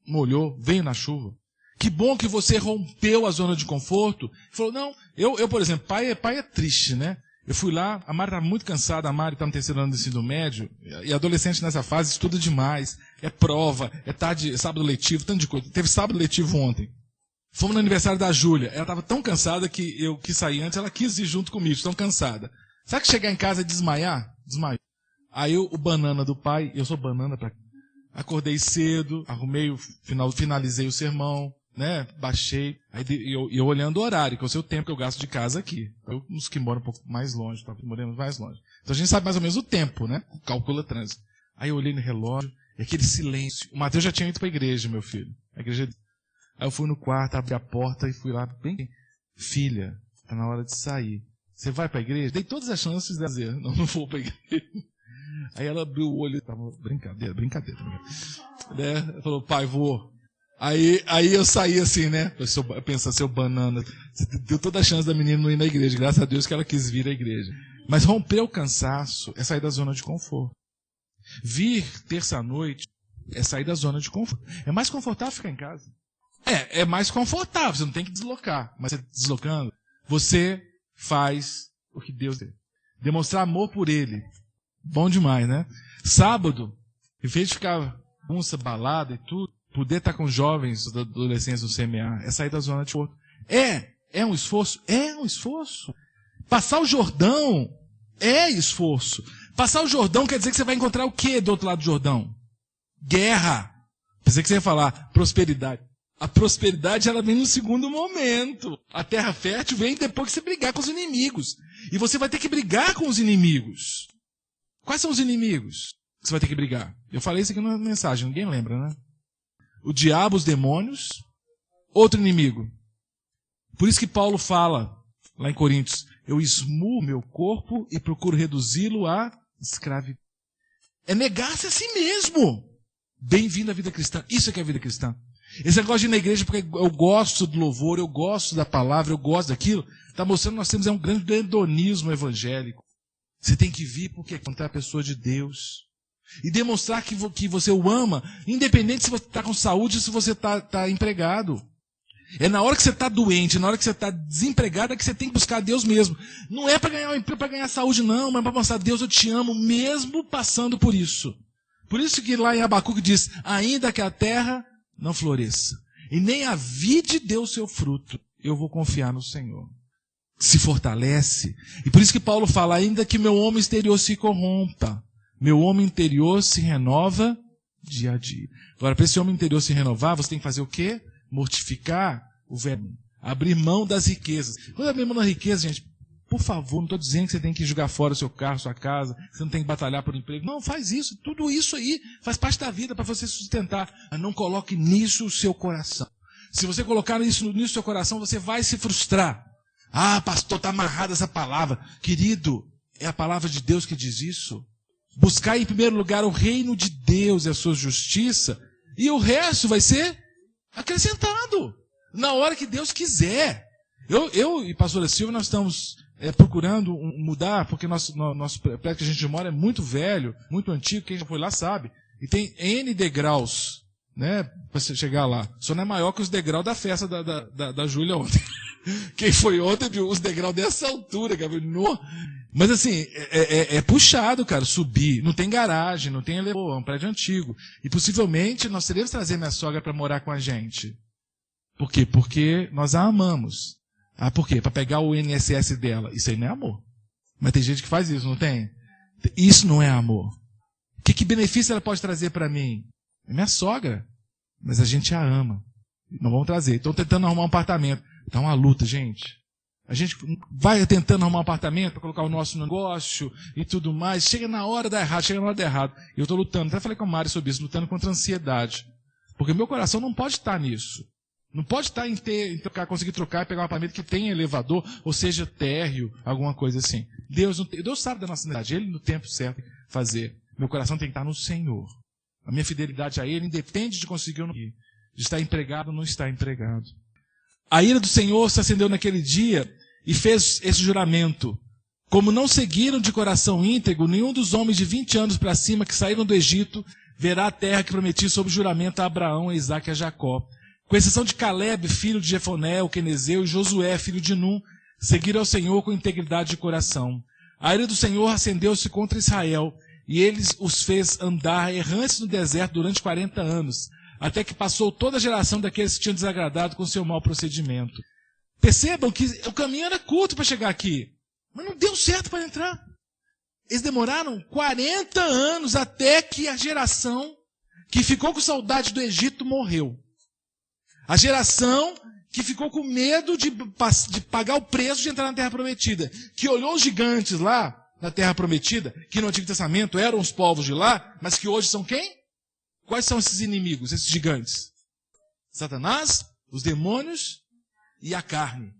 A: molhou, veio na chuva. Que bom que você rompeu a zona de conforto. Falou, não, eu por exemplo, pai é triste, né? Eu fui lá, a Mari está muito cansada, a Mari está no 3º ano do ensino médio, e adolescente nessa fase estuda demais, é prova, é tarde, sábado letivo, tanto de coisa. Teve sábado letivo ontem. Fomos no aniversário da Júlia, ela estava tão cansada que eu quis sair antes, ela quis ir junto comigo, tão cansada. Sabe que chegar em casa e desmaiar? Desmaiou. Aí o banana do pai, eu sou banana pra... Acordei cedo, arrumei finalizei o sermão, né? Baixei, aí eu olhando o horário, que eu sei o tempo que eu gasto de casa aqui. Eu, uns que moram um pouco mais longe, tá? Moramos mais longe. Então a gente sabe mais ou menos o tempo, né? Calcula trânsito. Aí eu olhei no relógio, e aquele silêncio. O Mateus já tinha ido para a igreja, meu filho. A igreja. Aí eu fui no quarto, abri a porta e fui lá, bem, filha, tá na hora de sair. Você vai para a igreja? Dei todas as chances de dizer, não vou para a igreja. Aí ela abriu o olho, tava brincadeira. Né? Ela falou, pai, vou. Aí eu saí assim, né? Eu penso, seu banana. Você deu toda a chance da menina não ir na igreja. Graças a Deus que ela quis vir à igreja. Mas romper o cansaço é sair da zona de conforto. Vir terça-noite é sair da zona de conforto. É mais confortável ficar em casa. É mais confortável. Você não tem que deslocar. Mas você deslocando, você faz o que Deus quer. Demonstrar amor por Ele. Bom demais, né? Sábado, em vez de ficar bagunça, balada e tudo, poder estar com jovens, adolescentes no CMA, é sair da zona de conforto. É um esforço? É um esforço. Passar o Jordão é esforço. Passar o Jordão quer dizer que você vai encontrar o quê do outro lado do Jordão? Guerra. Pensei que você ia falar prosperidade. A prosperidade, ela vem no segundo momento. A terra fértil vem depois que você brigar com os inimigos. E você vai ter que brigar com os inimigos. Quais são os inimigos que você vai ter que brigar? Eu falei isso aqui na mensagem, ninguém lembra, né? O diabo, os demônios, outro inimigo. Por isso que Paulo fala, lá em Coríntios, eu esmuo meu corpo e procuro reduzi-lo à escravidão. É negar-se a si mesmo. Bem-vindo à vida cristã. Isso é que é a vida cristã. Esse negócio de ir na igreja porque eu gosto do louvor, eu gosto da palavra, eu gosto daquilo, está mostrando que nós temos um grande hedonismo evangélico. Você tem que vir porque encontrar a pessoa de Deus. E demonstrar que você o ama, independente se você está com saúde ou se você está empregado. É na hora que você está doente, na hora que você está desempregado, é que você tem que buscar Deus mesmo. Não é para ganhar um emprego, para ganhar saúde, não, mas para mostrar, Deus, eu te amo, mesmo passando por isso. Por isso que lá em Abacuque diz, ainda que a terra não floresça, e nem a vide dê o seu fruto, eu vou confiar no Senhor. Se fortalece. E por isso que Paulo fala, ainda que meu homem exterior se corrompa, meu homem interior se renova dia a dia. Agora, para esse homem interior se renovar, você tem que fazer o quê? Mortificar o velho. Abrir mão das riquezas. Quando abrir mão da riqueza, gente, por favor, não estou dizendo que você tem que jogar fora o seu carro, sua casa, você não tem que batalhar por emprego. Não, faz isso. Tudo isso aí faz parte da vida para você sustentar. Mas não coloque nisso o seu coração. Se você colocar isso no seu coração, você vai se frustrar. Ah, pastor, está amarrada essa palavra. Querido, é a palavra de Deus que diz isso. Buscar em primeiro lugar o reino de Deus e a sua justiça, e o resto vai ser acrescentado na hora que Deus quiser. Eu e a pastora Silvia, nós estamos procurando mudar, porque nosso prédio que a gente mora é muito velho, muito antigo, quem já foi lá sabe, e tem N degraus, né, para você chegar lá. Só não é maior que os degraus da festa da Júlia ontem. Quem foi ontem viu os degraus dessa altura, cara. Mas assim, é puxado, cara, subir. Não tem garagem, não tem elevador, é um prédio antigo. E possivelmente nós teremos que trazer minha sogra para morar com a gente. Por quê? Porque nós a amamos. Ah, por quê? Para pegar o INSS dela. Isso aí não é amor. Mas tem gente que faz isso, não tem? Isso não é amor. Que benefício ela pode trazer para mim? É minha sogra. Mas a gente a ama. Não vamos trazer. Estão tentando arrumar um apartamento. Está uma luta, gente. A gente vai tentando arrumar um apartamento para colocar o nosso negócio e tudo mais. Chega na hora da errado, chega na hora da errado. E eu estou lutando. Até falei com a Mari sobre isso, lutando contra a ansiedade. Porque meu coração não pode estar nisso. Não pode estar em conseguir trocar e pegar um apartamento que tenha elevador, ou seja, térreo, alguma coisa assim. Deus sabe da nossa necessidade. Ele no tempo certo fazer. Meu coração tem que estar no Senhor. A minha fidelidade a Ele independe de conseguir ou não, de estar empregado ou não estar empregado. A ira do Senhor se acendeu naquele dia e fez esse juramento. Como não seguiram de coração íntegro, nenhum dos homens de 20 anos para cima que saíram do Egito verá a terra que prometi sob juramento a Abraão, a Isaque e a Jacó. com exceção de Caleb, filho de Jefoné, o quenezeu, e Josué, filho de Num, seguiram ao Senhor com integridade de coração. A ira do Senhor acendeu-se contra Israel, e ele os fez andar errantes no deserto durante 40 anos, até que passou toda a geração daqueles que tinham desagradado com seu mau procedimento. Percebam que o caminho era curto para chegar aqui, mas não deu certo para entrar. Eles demoraram 40 anos até que a geração que ficou com saudade do Egito morreu. A geração que ficou com medo de pagar o preço de entrar na Terra Prometida, que olhou os gigantes lá na Terra Prometida, que no Antigo Testamento eram os povos de lá, mas que hoje são quem? Quais são esses inimigos, esses gigantes? Satanás, os demônios e a carne.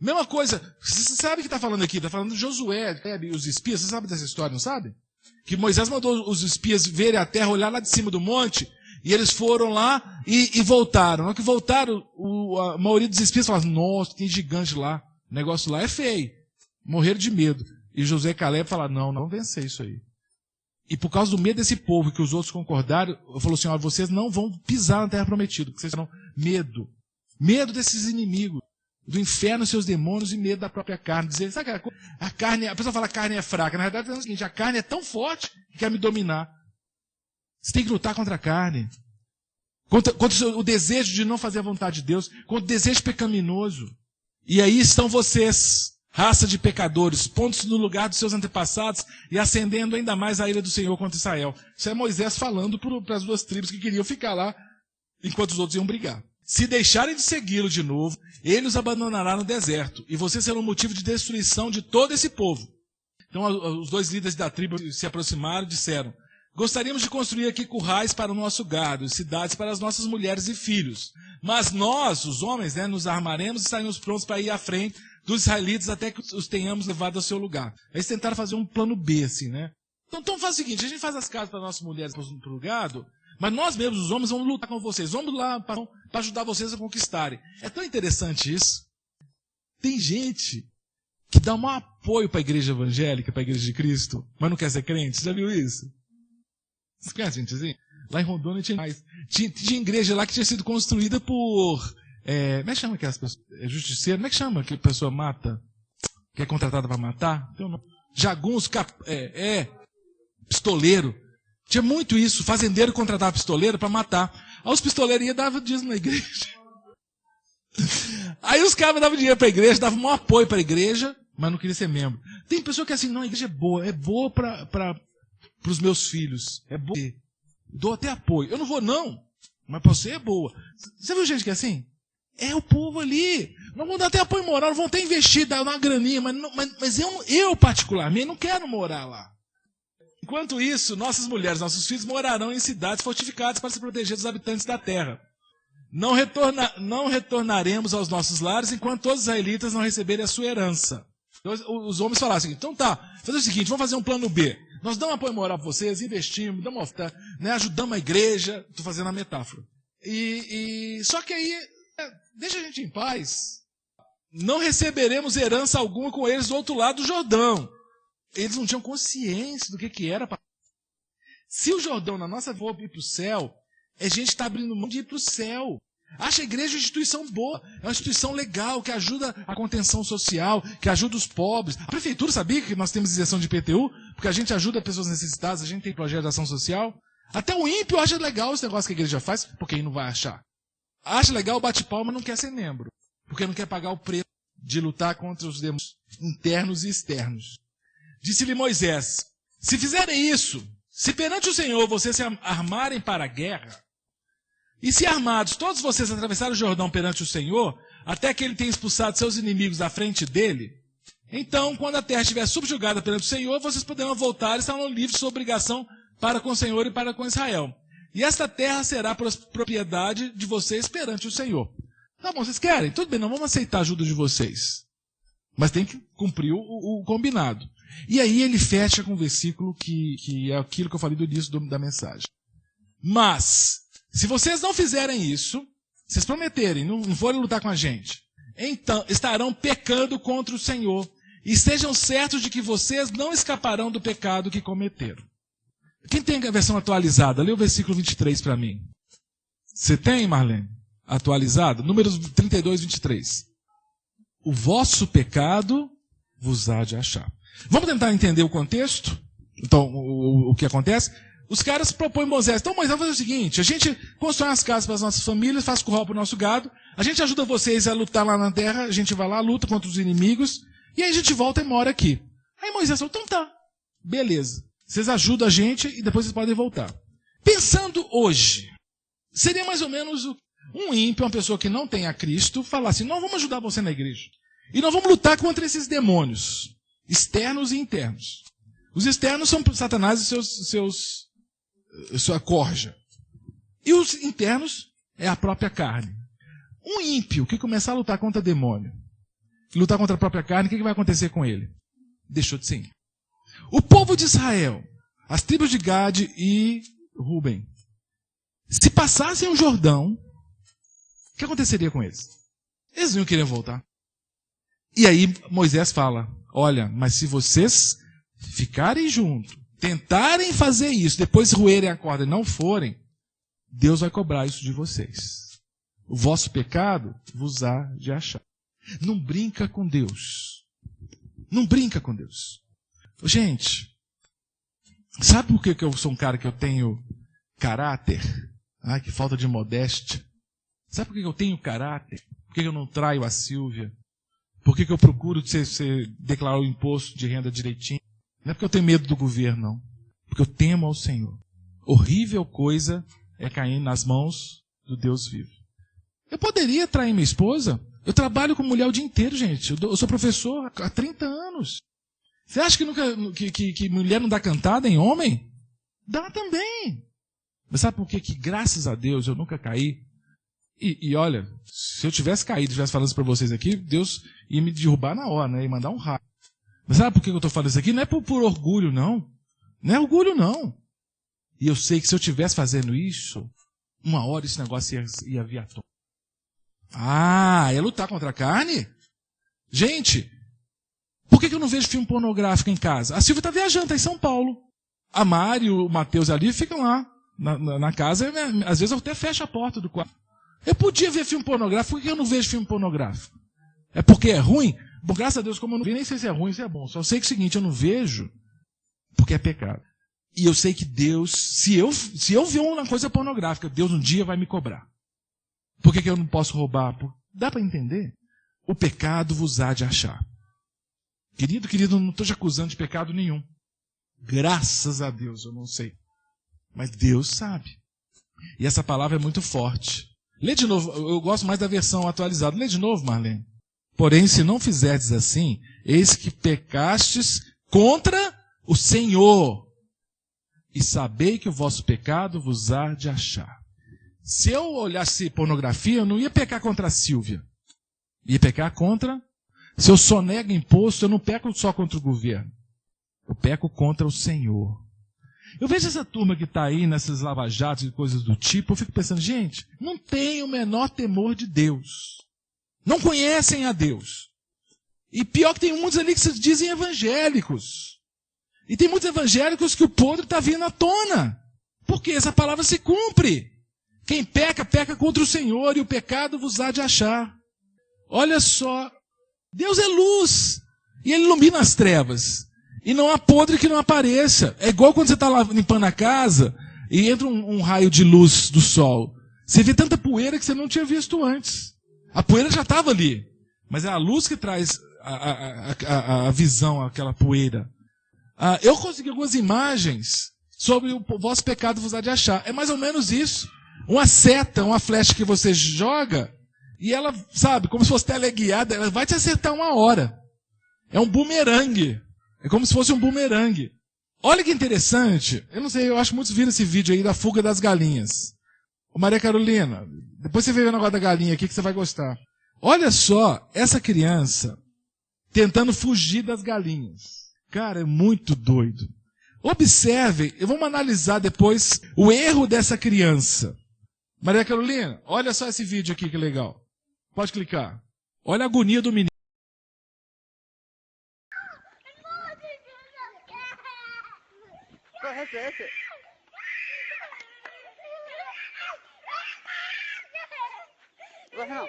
A: Mesma coisa, você sabe o que está falando aqui? Está falando de Josué, os espias, você sabe dessa história, não sabe? Que Moisés mandou os espias verem a terra, olhar lá de cima do monte, e eles foram lá e voltaram. Na hora que voltaram, a maioria dos espias falaram, nossa, tem gigante lá, o negócio lá é feio. Morreram de medo. E Josué e Caleb falaram, não vamos vencer isso aí. E por causa do medo desse povo, que os outros concordaram, falou assim, olha, vocês não vão pisar na terra prometida, porque vocês terão medo. Medo desses inimigos. Do inferno, seus demônios, e medo da própria carne. Dizer, sabe aquela coisa? A carne, a pessoa fala que a carne é fraca. Na verdade, é o seguinte, a carne é tão forte que quer me dominar. Você tem que lutar contra a carne. Contra o desejo de não fazer a vontade de Deus. Contra o desejo pecaminoso. E aí estão vocês, raça de pecadores, pondo-se no lugar dos seus antepassados e acendendo ainda mais a ira do Senhor contra Israel. Isso é Moisés falando para as duas tribos que queriam ficar lá enquanto os outros iam brigar. Se deixarem de segui-lo de novo, ele os abandonará no deserto, e vocês serão motivo de destruição de todo esse povo. Então os dois líderes da tribo se aproximaram e disseram, gostaríamos de construir aqui currais para o nosso gado, e cidades para as nossas mulheres e filhos. Mas nós, os homens, nos armaremos e estaremos prontos para ir à frente dos israelitas até que os tenhamos levado ao seu lugar. Aí eles tentaram fazer um plano B, assim, né? Então faz o seguinte, a gente faz as casas para as nossas mulheres e para o gado, mas nós mesmos, os homens, vamos lutar com vocês. Vamos lá para ajudar vocês a conquistarem. É tão interessante isso. Tem gente que dá um apoio para a igreja evangélica, para a igreja de Cristo, mas não quer ser crente. Você já viu isso? Você conhece gente assim? Lá em Rondônia tinha mais. Tinha igreja lá que tinha sido construída por... como é que chama aquelas pessoas? Justiceiro? Como é que chama que a pessoa mata? Que é contratada para matar? Tem um nome. Jagunço, pistoleiro. Tinha muito isso, fazendeiro contratava pistoleiro para matar. Aí os pistoleiros iam dar dízimo na igreja. Aí os caras davam dinheiro para a igreja, davam um apoio para a igreja, mas não queria ser membro. Tem pessoa que é assim, não, a igreja é boa para os meus filhos, é boa. Dou até apoio. Eu não vou não, mas para você é boa. Você viu gente que é assim? É o povo ali. Não vão dar até apoio moral, não vão até investir, dar uma graninha, mas eu particularmente não quero morar lá. Enquanto isso, nossas mulheres, nossos filhos morarão em cidades fortificadas para se proteger dos habitantes da terra. Não retornaremos aos nossos lares enquanto todos os israelitas não receberem a sua herança. Então, os homens falaram assim, então tá, fazer o seguinte, vamos fazer um plano B. Nós damos apoio moral para vocês, investimos, damos oferta, ajudamos a igreja, estou fazendo a metáfora. Só que aí, deixa a gente em paz. Não receberemos herança alguma com eles do outro lado do Jordão. Eles não tinham consciência do que era. Se o Jordão, na nossa vida, ir para o céu, a gente está abrindo mão de ir para o céu. Acha a igreja uma instituição boa, é uma instituição legal, que ajuda a contenção social, que ajuda os pobres. A prefeitura sabia que nós temos isenção de IPTU, porque a gente ajuda pessoas necessitadas, a gente tem projeto de ação social. Até o ímpio acha legal esse negócio que a igreja faz, porque ele não vai achar. Acha legal, bate palma, não quer ser membro, porque não quer pagar o preço de lutar contra os demônios internos e externos. Disse-lhe Moisés, se fizerem isso, se perante o Senhor vocês se armarem para a guerra, e se armados todos vocês atravessarem o Jordão perante o Senhor, até que ele tenha expulsado seus inimigos da frente dele, então, quando a terra estiver subjugada perante o Senhor, vocês poderão voltar e estarão livres de sua obrigação para com o Senhor e para com Israel. E esta terra será propriedade de vocês perante o Senhor. Tá bom, vocês querem? Tudo bem, não vamos aceitar a ajuda de vocês. Mas tem que cumprir o combinado. E aí ele fecha com um versículo que é aquilo que eu falei do início da mensagem. Mas, se vocês não fizerem isso, vocês prometerem, não forem lutar com a gente, então estarão pecando contra o Senhor. E sejam certos de que vocês não escaparão do pecado que cometeram. Quem tem a versão atualizada? Lê o versículo 23 para mim. Você tem, Marlene? atualizada, Números 32, 23. O vosso pecado vos há de achar. Vamos tentar entender o contexto? Então, o que acontece? Os caras propõem Moisés. Então, Moisés vai fazer o seguinte: a gente constrói as casas para as nossas famílias, faz curral para o nosso gado, a gente ajuda vocês a lutar lá na terra, a gente vai lá, luta contra os inimigos, e aí a gente volta e mora aqui. Aí Moisés falou, então tá, beleza. Vocês ajudam a gente e depois vocês podem voltar. Pensando hoje, seria mais ou menos um ímpio, uma pessoa que não tem a Cristo, falar assim, não, vamos ajudar você na igreja. E nós vamos lutar contra esses demônios, externos e internos. Os externos são Satanás e sua corja. E os internos é a própria carne. Um ímpio que começar a lutar contra demônio, lutar contra a própria carne, o que vai acontecer com ele? Deixou de ser ímpio. O povo de Israel, as tribos de Gade e Ruben, se passassem o Jordão, o que aconteceria com eles? Eles não queriam voltar. E aí Moisés fala, olha, mas se vocês ficarem juntos, tentarem fazer isso, depois roerem a corda e não forem, Deus vai cobrar isso de vocês. O vosso pecado vos há de achar. Não brinca com Deus. Não brinca com Deus. Gente, sabe por que eu sou um cara que eu tenho caráter? Ai, que falta de modéstia. Sabe por que eu tenho caráter? Por que eu não traio a Silvia? Por que eu procuro declarar o imposto de renda direitinho? Não é porque eu tenho medo do governo, não. Porque eu temo ao Senhor. Horrível coisa é cair nas mãos do Deus vivo. Eu poderia trair minha esposa? Eu trabalho com mulher o dia inteiro, gente. Eu sou professor há 30 anos. Você acha que mulher não dá cantada em homem? Dá também. Mas sabe por quê? Que graças a Deus eu nunca caí. E olha, se eu tivesse caído, estivesse falando isso para vocês aqui, Deus ia me derrubar na hora, né? Ia mandar um raio. Mas sabe por que eu estou falando isso aqui? Não é por orgulho, não. Não é orgulho, não. E eu sei que se eu estivesse fazendo isso, uma hora esse negócio ia vir à tona. Ah, é lutar contra a carne? Gente, por que eu não vejo filme pornográfico em casa? A Silvia está viajando, está em São Paulo. A Mari e o Matheus ali ficam lá na casa. Às vezes eu até fecho a porta do quarto. Eu podia ver filme pornográfico, por que eu não vejo filme pornográfico? É porque é ruim? Bom, graças a Deus, como eu não vi, nem sei se é ruim, se é bom. Só sei que é o seguinte, eu não vejo porque é pecado. E eu sei que Deus, se eu ver uma coisa pornográfica, Deus um dia vai me cobrar. Por que eu não posso roubar? Dá para entender? O pecado vos há de achar. Querido, não estou te acusando de pecado nenhum. Graças a Deus, eu não sei. Mas Deus sabe. E essa palavra é muito forte. Lê de novo, eu gosto mais da versão atualizada. Lê de novo, Marlene. Porém, se não fizerdes assim, eis que pecastes contra o Senhor. E sabei que o vosso pecado vos há de achar. Se eu olhasse pornografia, eu não ia pecar contra a Silvia. Ia pecar contra... Se eu sonego imposto, eu não peco só contra o governo. Eu peco contra o Senhor. Eu vejo essa turma que está aí nessas lava-jatos e coisas do tipo, eu fico pensando, gente, não tem o menor temor de Deus. Não conhecem a Deus. E pior que tem muitos ali que se dizem evangélicos. E tem muitos evangélicos que o podre está vindo à tona. Porque essa palavra se cumpre. Quem peca, peca contra o Senhor e o pecado vos há de achar. Olha só, Deus é luz e Ele ilumina as trevas. E não há podre que não apareça. É igual quando você está lá limpando a casa e entra um raio de luz do sol. Você vê tanta poeira que você não tinha visto antes. A poeira já estava ali. Mas é a luz que traz a visão, aquela poeira. Eu consegui algumas imagens sobre o vosso pecado vos há de achar. É mais ou menos isso. Uma seta, uma flecha que você joga e ela, sabe, como se fosse teleguiada, ela vai te acertar uma hora. É um bumerangue. É como se fosse um bumerangue. Olha que interessante. Eu não sei, eu acho que muitos viram esse vídeo aí da fuga das galinhas. Ô Maria Carolina, depois você vê o negócio da galinha aqui que você vai gostar. Olha só, essa criança tentando fugir das galinhas. Cara, é muito doido. Observem, vamos analisar depois o erro dessa criança. Maria Carolina, olha só esse vídeo aqui que legal. Pode clicar. Olha a agonia do menino.
H: não.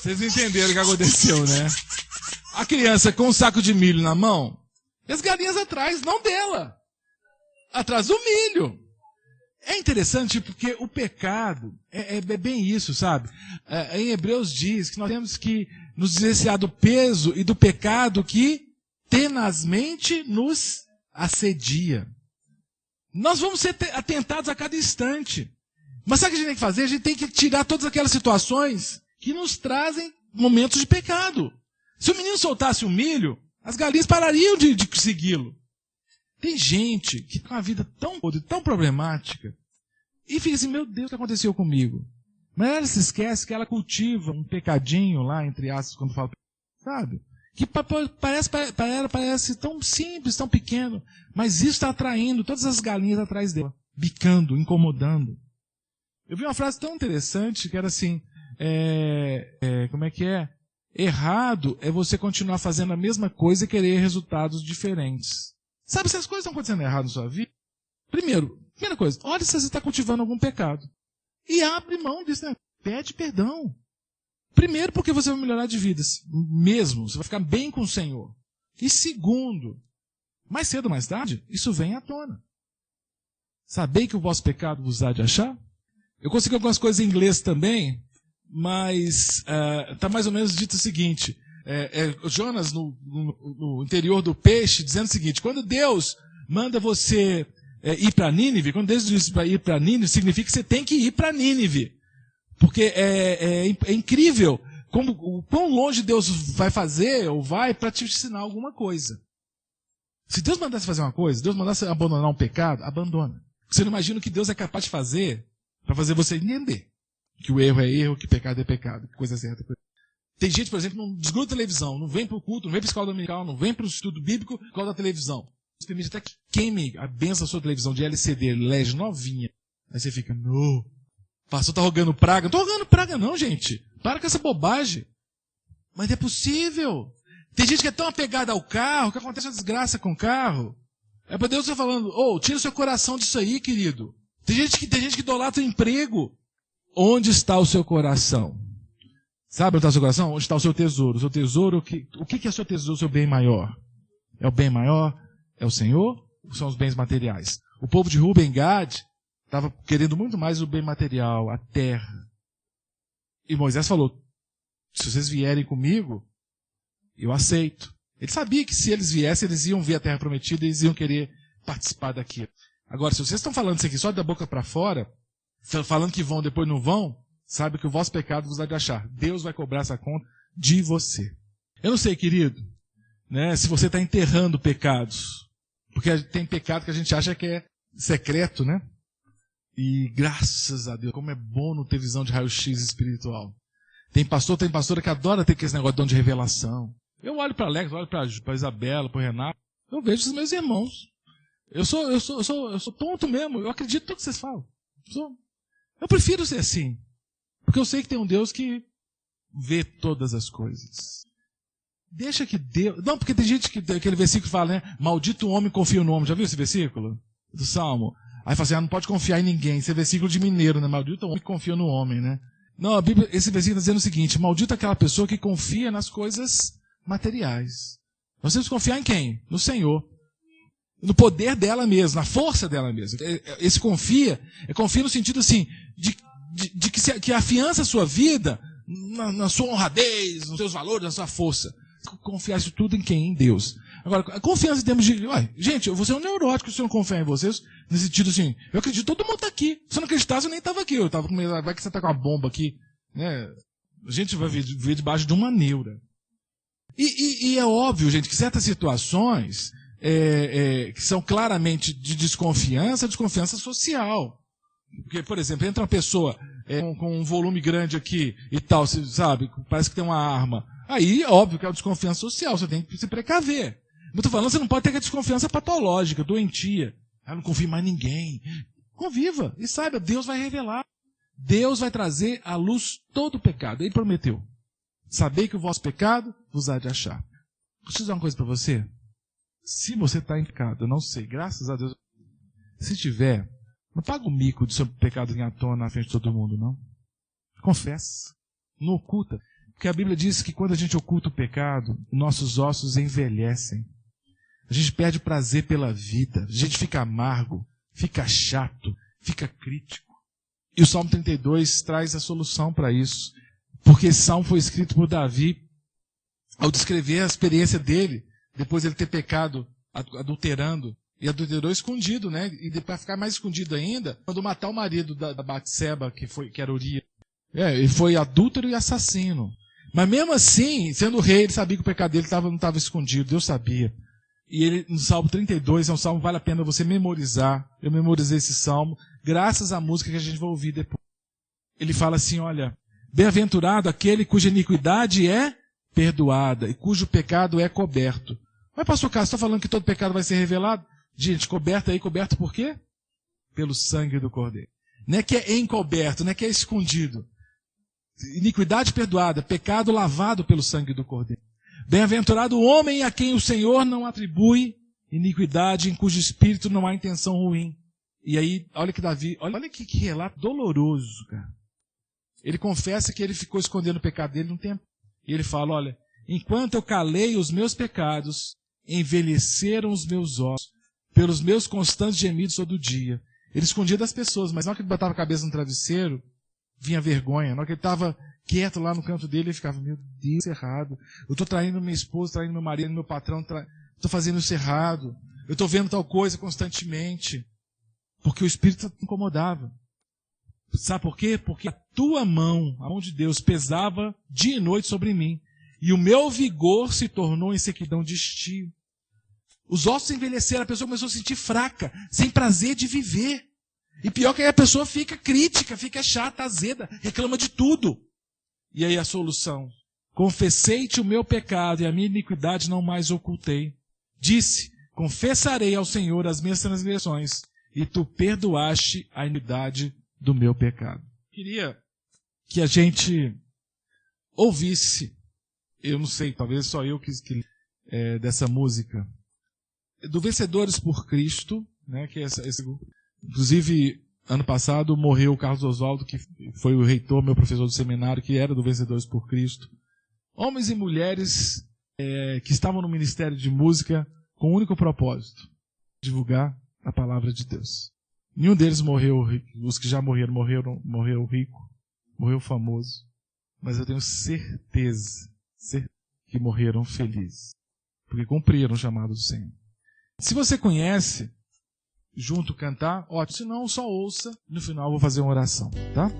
A: Vocês entenderam o que aconteceu, né? A criança com um saco de milho na mão, e as galinhas atrás, não dela. Atrás do milho. É interessante porque o pecado é bem isso, sabe? Em Hebreus diz que nós temos que nos desvencilhar do peso e do pecado que tenazmente nos assedia. Nós vamos ser atentados a cada instante. Mas sabe o que a gente tem que fazer? A gente tem que tirar todas aquelas situações que nos trazem momentos de pecado. Se o menino soltasse o milho, as galinhas parariam de segui-lo. Tem gente que tem uma vida tão podre, tão problemática, e fica assim, meu Deus, o que aconteceu comigo? Mas ela se esquece que ela cultiva um pecadinho lá, entre aspas, quando fala, sabe? Que para ela parece tão simples, tão pequeno, mas isso está atraindo todas as galinhas atrás dela, bicando, incomodando. Eu vi uma frase tão interessante que era assim, como é que é? Errado é você continuar fazendo a mesma coisa e querer resultados diferentes. Sabe se as coisas estão acontecendo errado na sua vida? Primeira coisa, olha se você está cultivando algum pecado. E abre mão disso, né? Pede perdão. Primeiro, porque você vai melhorar de vida mesmo. Você vai ficar bem com o Senhor. E segundo, mais cedo ou mais tarde, isso vem à tona. Sabei que o vosso pecado vos há de achar? Eu consegui algumas coisas em inglês também, mas está mais ou menos dito o seguinte. Jonas, no interior do peixe, dizendo o seguinte, quando Deus manda você ir para Nínive, quando Deus diz para ir para Nínive, significa que você tem que ir para Nínive. Porque é incrível o quão longe Deus vai fazer ou vai para te ensinar alguma coisa. Se Deus mandasse fazer uma coisa, Deus mandasse abandonar um pecado, abandona. Você não imagina o que Deus é capaz de fazer para fazer você entender que o erro é erro, que pecado é pecado, que coisa certa é coisa. Tem gente, por exemplo, que não desgruda a televisão, não vem para o culto, não vem para a escola dominical, não vem para o estudo bíblico por causa da televisão. Você permite até que queime a benção da sua televisão de LCD, LED novinha. Aí você fica, não. O pastor está rogando praga. Não estou rogando praga não, gente. Para com essa bobagem. Mas é possível. Tem gente que é tão apegada ao carro que acontece uma desgraça com o carro. É para Deus estar falando, tira o seu coração disso aí, querido. Tem gente que idolatra o emprego. Onde está o seu coração? Sabe onde está o seu coração? Onde está o seu tesouro? O seu tesouro, o que é o seu tesouro, o seu bem maior? É o bem maior? É o Senhor? Ou são os bens materiais? O povo de Ruben Gad estava querendo muito mais o bem material, a terra. E Moisés falou, se vocês vierem comigo, eu aceito. Ele sabia que se eles viessem, eles iam ver a terra prometida e eles iam querer participar daquilo. Agora, se vocês estão falando isso aqui só da boca para fora, falando que vão, depois não vão, sabe que o vosso pecado vos há de achar. Deus vai cobrar essa conta de você. Eu não sei, querido, né, se você está enterrando pecados. Porque tem pecado que a gente acha que é secreto, né? E graças a Deus, como é bom não ter visão de raio-x espiritual. Tem pastora que adora ter esse negócio de dom de revelação. Eu olho para Alex, olho para Isabela, para o Renato, eu vejo os meus irmãos. Eu sou tonto mesmo, eu acredito em tudo que vocês falam. Eu prefiro ser assim. Porque eu sei que tem um Deus que vê todas as coisas. Deixa que Deus... Não, porque tem gente que aquele versículo fala, né? Maldito o homem confia no homem. Já viu esse versículo? Do Salmo. Aí fala assim, não pode confiar em ninguém. Esse é versículo de mineiro, né? Maldito o homem que confia no homem, né? Não, a Bíblia, esse versículo está dizendo o seguinte, maldito aquela pessoa que confia nas coisas materiais. Nós temos que confiar em quem? No Senhor. No poder dela mesma, na força dela mesma. Esse confia no sentido assim, de que afiança a sua vida na sua honradez, nos seus valores, na sua força. Confiar isso tudo em quem? Em Deus. Agora, a confiança em termos de... gente, você é um neurótico se eu não confiar em vocês. Nesse sentido assim, eu acredito que todo mundo está aqui. Se eu não acreditasse, eu nem estava aqui. Eu estava com medo, vai que você está com uma bomba aqui. Né? A gente vai viver debaixo de uma neura. E é óbvio, gente, que certas situações que são claramente de desconfiança social. Porque, por exemplo, entra uma pessoa com um volume grande aqui e tal, sabe? Parece que tem uma arma. Aí, óbvio que é uma desconfiança social, você tem que se precaver. Mas estou falando, você não pode ter a desconfiança patológica, doentia. Eu não confio mais em ninguém. Conviva e saiba, Deus vai revelar. Deus vai trazer à luz todo o pecado. Ele prometeu. Sabei que o vosso pecado vos há de achar. Deixa eu dizer uma coisa para você. Se você está em pecado, eu não sei, graças a Deus. Se tiver, não paga o mico do seu pecado em à tona na frente de todo mundo, não. Confessa. Não oculta. Porque a Bíblia diz que quando a gente oculta o pecado, nossos ossos envelhecem. A gente perde prazer pela vida. A gente fica amargo, fica chato, fica crítico. E o Salmo 32 traz a solução para isso. Porque esse salmo foi escrito por Davi ao descrever a experiência dele, depois de ele ter pecado adulterando. E adulterou escondido, né? E para ficar mais escondido ainda, quando matar o marido da Batseba, que era Urias. Ele foi adúltero e assassino. Mas mesmo assim, sendo rei, ele sabia que o pecado dele não estava escondido. Deus sabia. E ele, no Salmo 32, é um salmo que vale a pena você memorizar. Eu memorizei esse salmo, graças à música que a gente vai ouvir depois. Ele fala assim, olha, bem-aventurado aquele cuja iniquidade é perdoada e cujo pecado é coberto. Mas, pastor Carlos, está falando que todo pecado vai ser revelado? Gente, coberto por quê? Pelo sangue do Cordeiro. Não é que é encoberto, não é que é escondido. Iniquidade perdoada, pecado lavado pelo sangue do Cordeiro. Bem-aventurado o homem a quem o Senhor não atribui iniquidade, em cujo espírito não há intenção ruim. E aí, olha que Davi, olha que relato doloroso, cara. Ele confessa que ele ficou escondendo o pecado dele um tempo. E ele fala, olha, enquanto eu calei os meus pecados, envelheceram os meus ossos, pelos meus constantes gemidos todo dia. Ele escondia das pessoas, mas na hora que ele botava a cabeça no travesseiro, vinha vergonha. Na hora que ele estava quieto lá no canto dele, ele ficava, meu Deus, errado. Eu estou traindo minha esposa, traindo meu marido, meu patrão, estou fazendo isso errado. Eu estou vendo tal coisa constantemente. Porque o Espírito incomodava. Sabe por quê? Porque a tua mão, a mão de Deus, pesava dia e noite sobre mim. E o meu vigor se tornou em sequidão de estio. Os ossos envelheceram, a pessoa começou a se sentir fraca, sem prazer de viver. E pior que aí a pessoa fica crítica, fica chata, azeda, reclama de tudo. E aí a solução: confessei-te o meu pecado e a minha iniquidade não mais ocultei. Disse, confessarei ao Senhor as minhas transgressões, e tu perdoaste a iniquidade do meu pecado. Queria que a gente ouvisse, eu não sei, talvez só eu que dessa música, do Vencedores por Cristo, né, que inclusive, ano passado morreu o Carlos Oswaldo, que foi o reitor, meu professor do seminário, que era do Vencedores por Cristo. Homens e mulheres que estavam no ministério de música com o único propósito: divulgar a palavra de Deus. Nenhum deles morreu, os que já morreram rico, morreu famoso. Mas eu tenho certeza que morreram felizes, porque cumpriram o chamado do Senhor. Se você conhece, junto cantar, ótimo. Se não, só ouça. No final eu vou fazer uma oração, tá?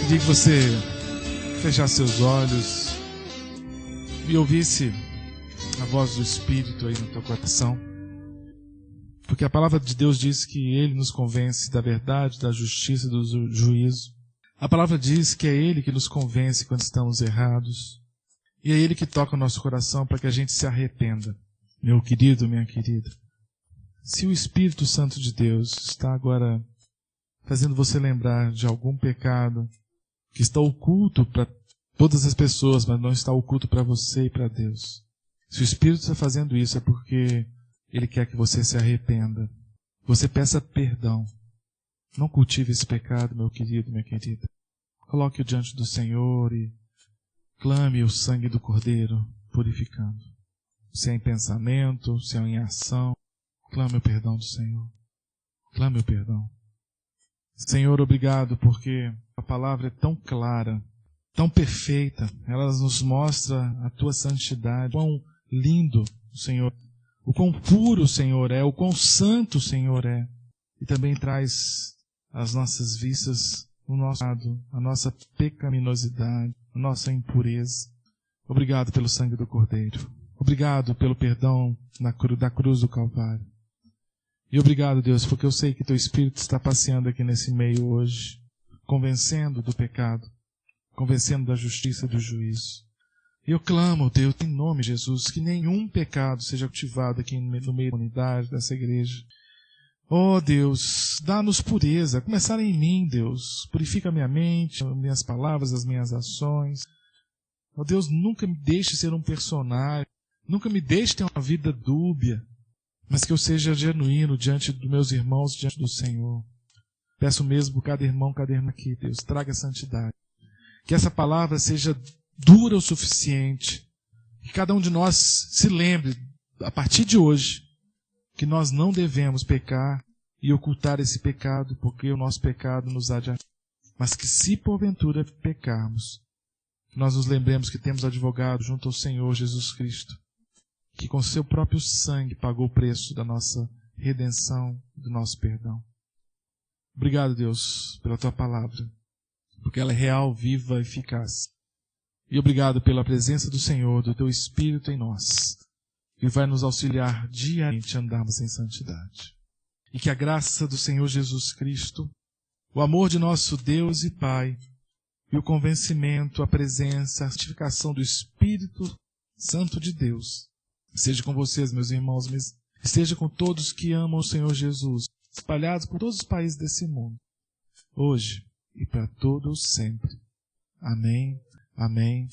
A: Queria que você fechasse seus olhos e ouvisse a voz do Espírito aí no teu coração. Porque a palavra de Deus diz que Ele nos convence da verdade, da justiça e do juízo. A palavra diz que é Ele que nos convence quando estamos errados. E é Ele que toca o nosso coração para que a gente se arrependa. Meu querido, minha querida, se o Espírito Santo de Deus está agora fazendo você lembrar de algum pecado que está oculto para todas as pessoas, mas não está oculto para você e para Deus. Se o Espírito está fazendo isso é porque Ele quer que você se arrependa. Você peça perdão. Não cultive esse pecado, meu querido, minha querida. Coloque-o diante do Senhor e clame o sangue do Cordeiro, purificando. Se é em pensamento, se é em ação, clame o perdão do Senhor. Clame o perdão. Senhor, obrigado porque a palavra é tão clara, tão perfeita. Ela nos mostra a tua santidade, o quão lindo o Senhor, o quão puro o Senhor é, o quão santo o Senhor é. E também traz as nossas vícias, o nosso lado, a nossa pecaminosidade, a nossa impureza. Obrigado pelo sangue do Cordeiro. Obrigado pelo perdão da cruz do Calvário. E obrigado, Deus, porque eu sei que teu Espírito está passeando aqui nesse meio hoje, convencendo do pecado, convencendo da justiça e do juízo. E eu clamo, Deus, em nome de Jesus, que nenhum pecado seja cultivado aqui no meio da comunidade, dessa igreja. Oh, Deus, dá-nos pureza, começar em mim, Deus. Purifica minha mente, minhas palavras, as minhas ações. Oh, Deus, nunca me deixe ser um personagem, nunca me deixe ter uma vida dúbia, mas que eu seja genuíno diante dos meus irmãos, diante do Senhor. Peço mesmo por cada irmão aqui, Deus, traga santidade. Que essa palavra seja dura o suficiente, que cada um de nós se lembre, a partir de hoje, que nós não devemos pecar e ocultar esse pecado, porque o nosso pecado nos há de... Mas que se porventura pecarmos, nós nos lembremos que temos advogado junto ao Senhor Jesus Cristo, que com seu próprio sangue pagou o preço da nossa redenção, do nosso perdão. Obrigado, Deus, pela tua palavra, porque ela é real, viva e eficaz. E obrigado pela presença do Senhor, do teu Espírito em nós, que vai nos auxiliar diariamente a andarmos em santidade. E que a graça do Senhor Jesus Cristo, o amor de nosso Deus e Pai, e o convencimento, a presença, a santificação do Espírito Santo de Deus, seja com vocês, meus irmãos, esteja com todos que amam o Senhor Jesus, espalhados por todos os países desse mundo, hoje e para todos sempre. Amém, amém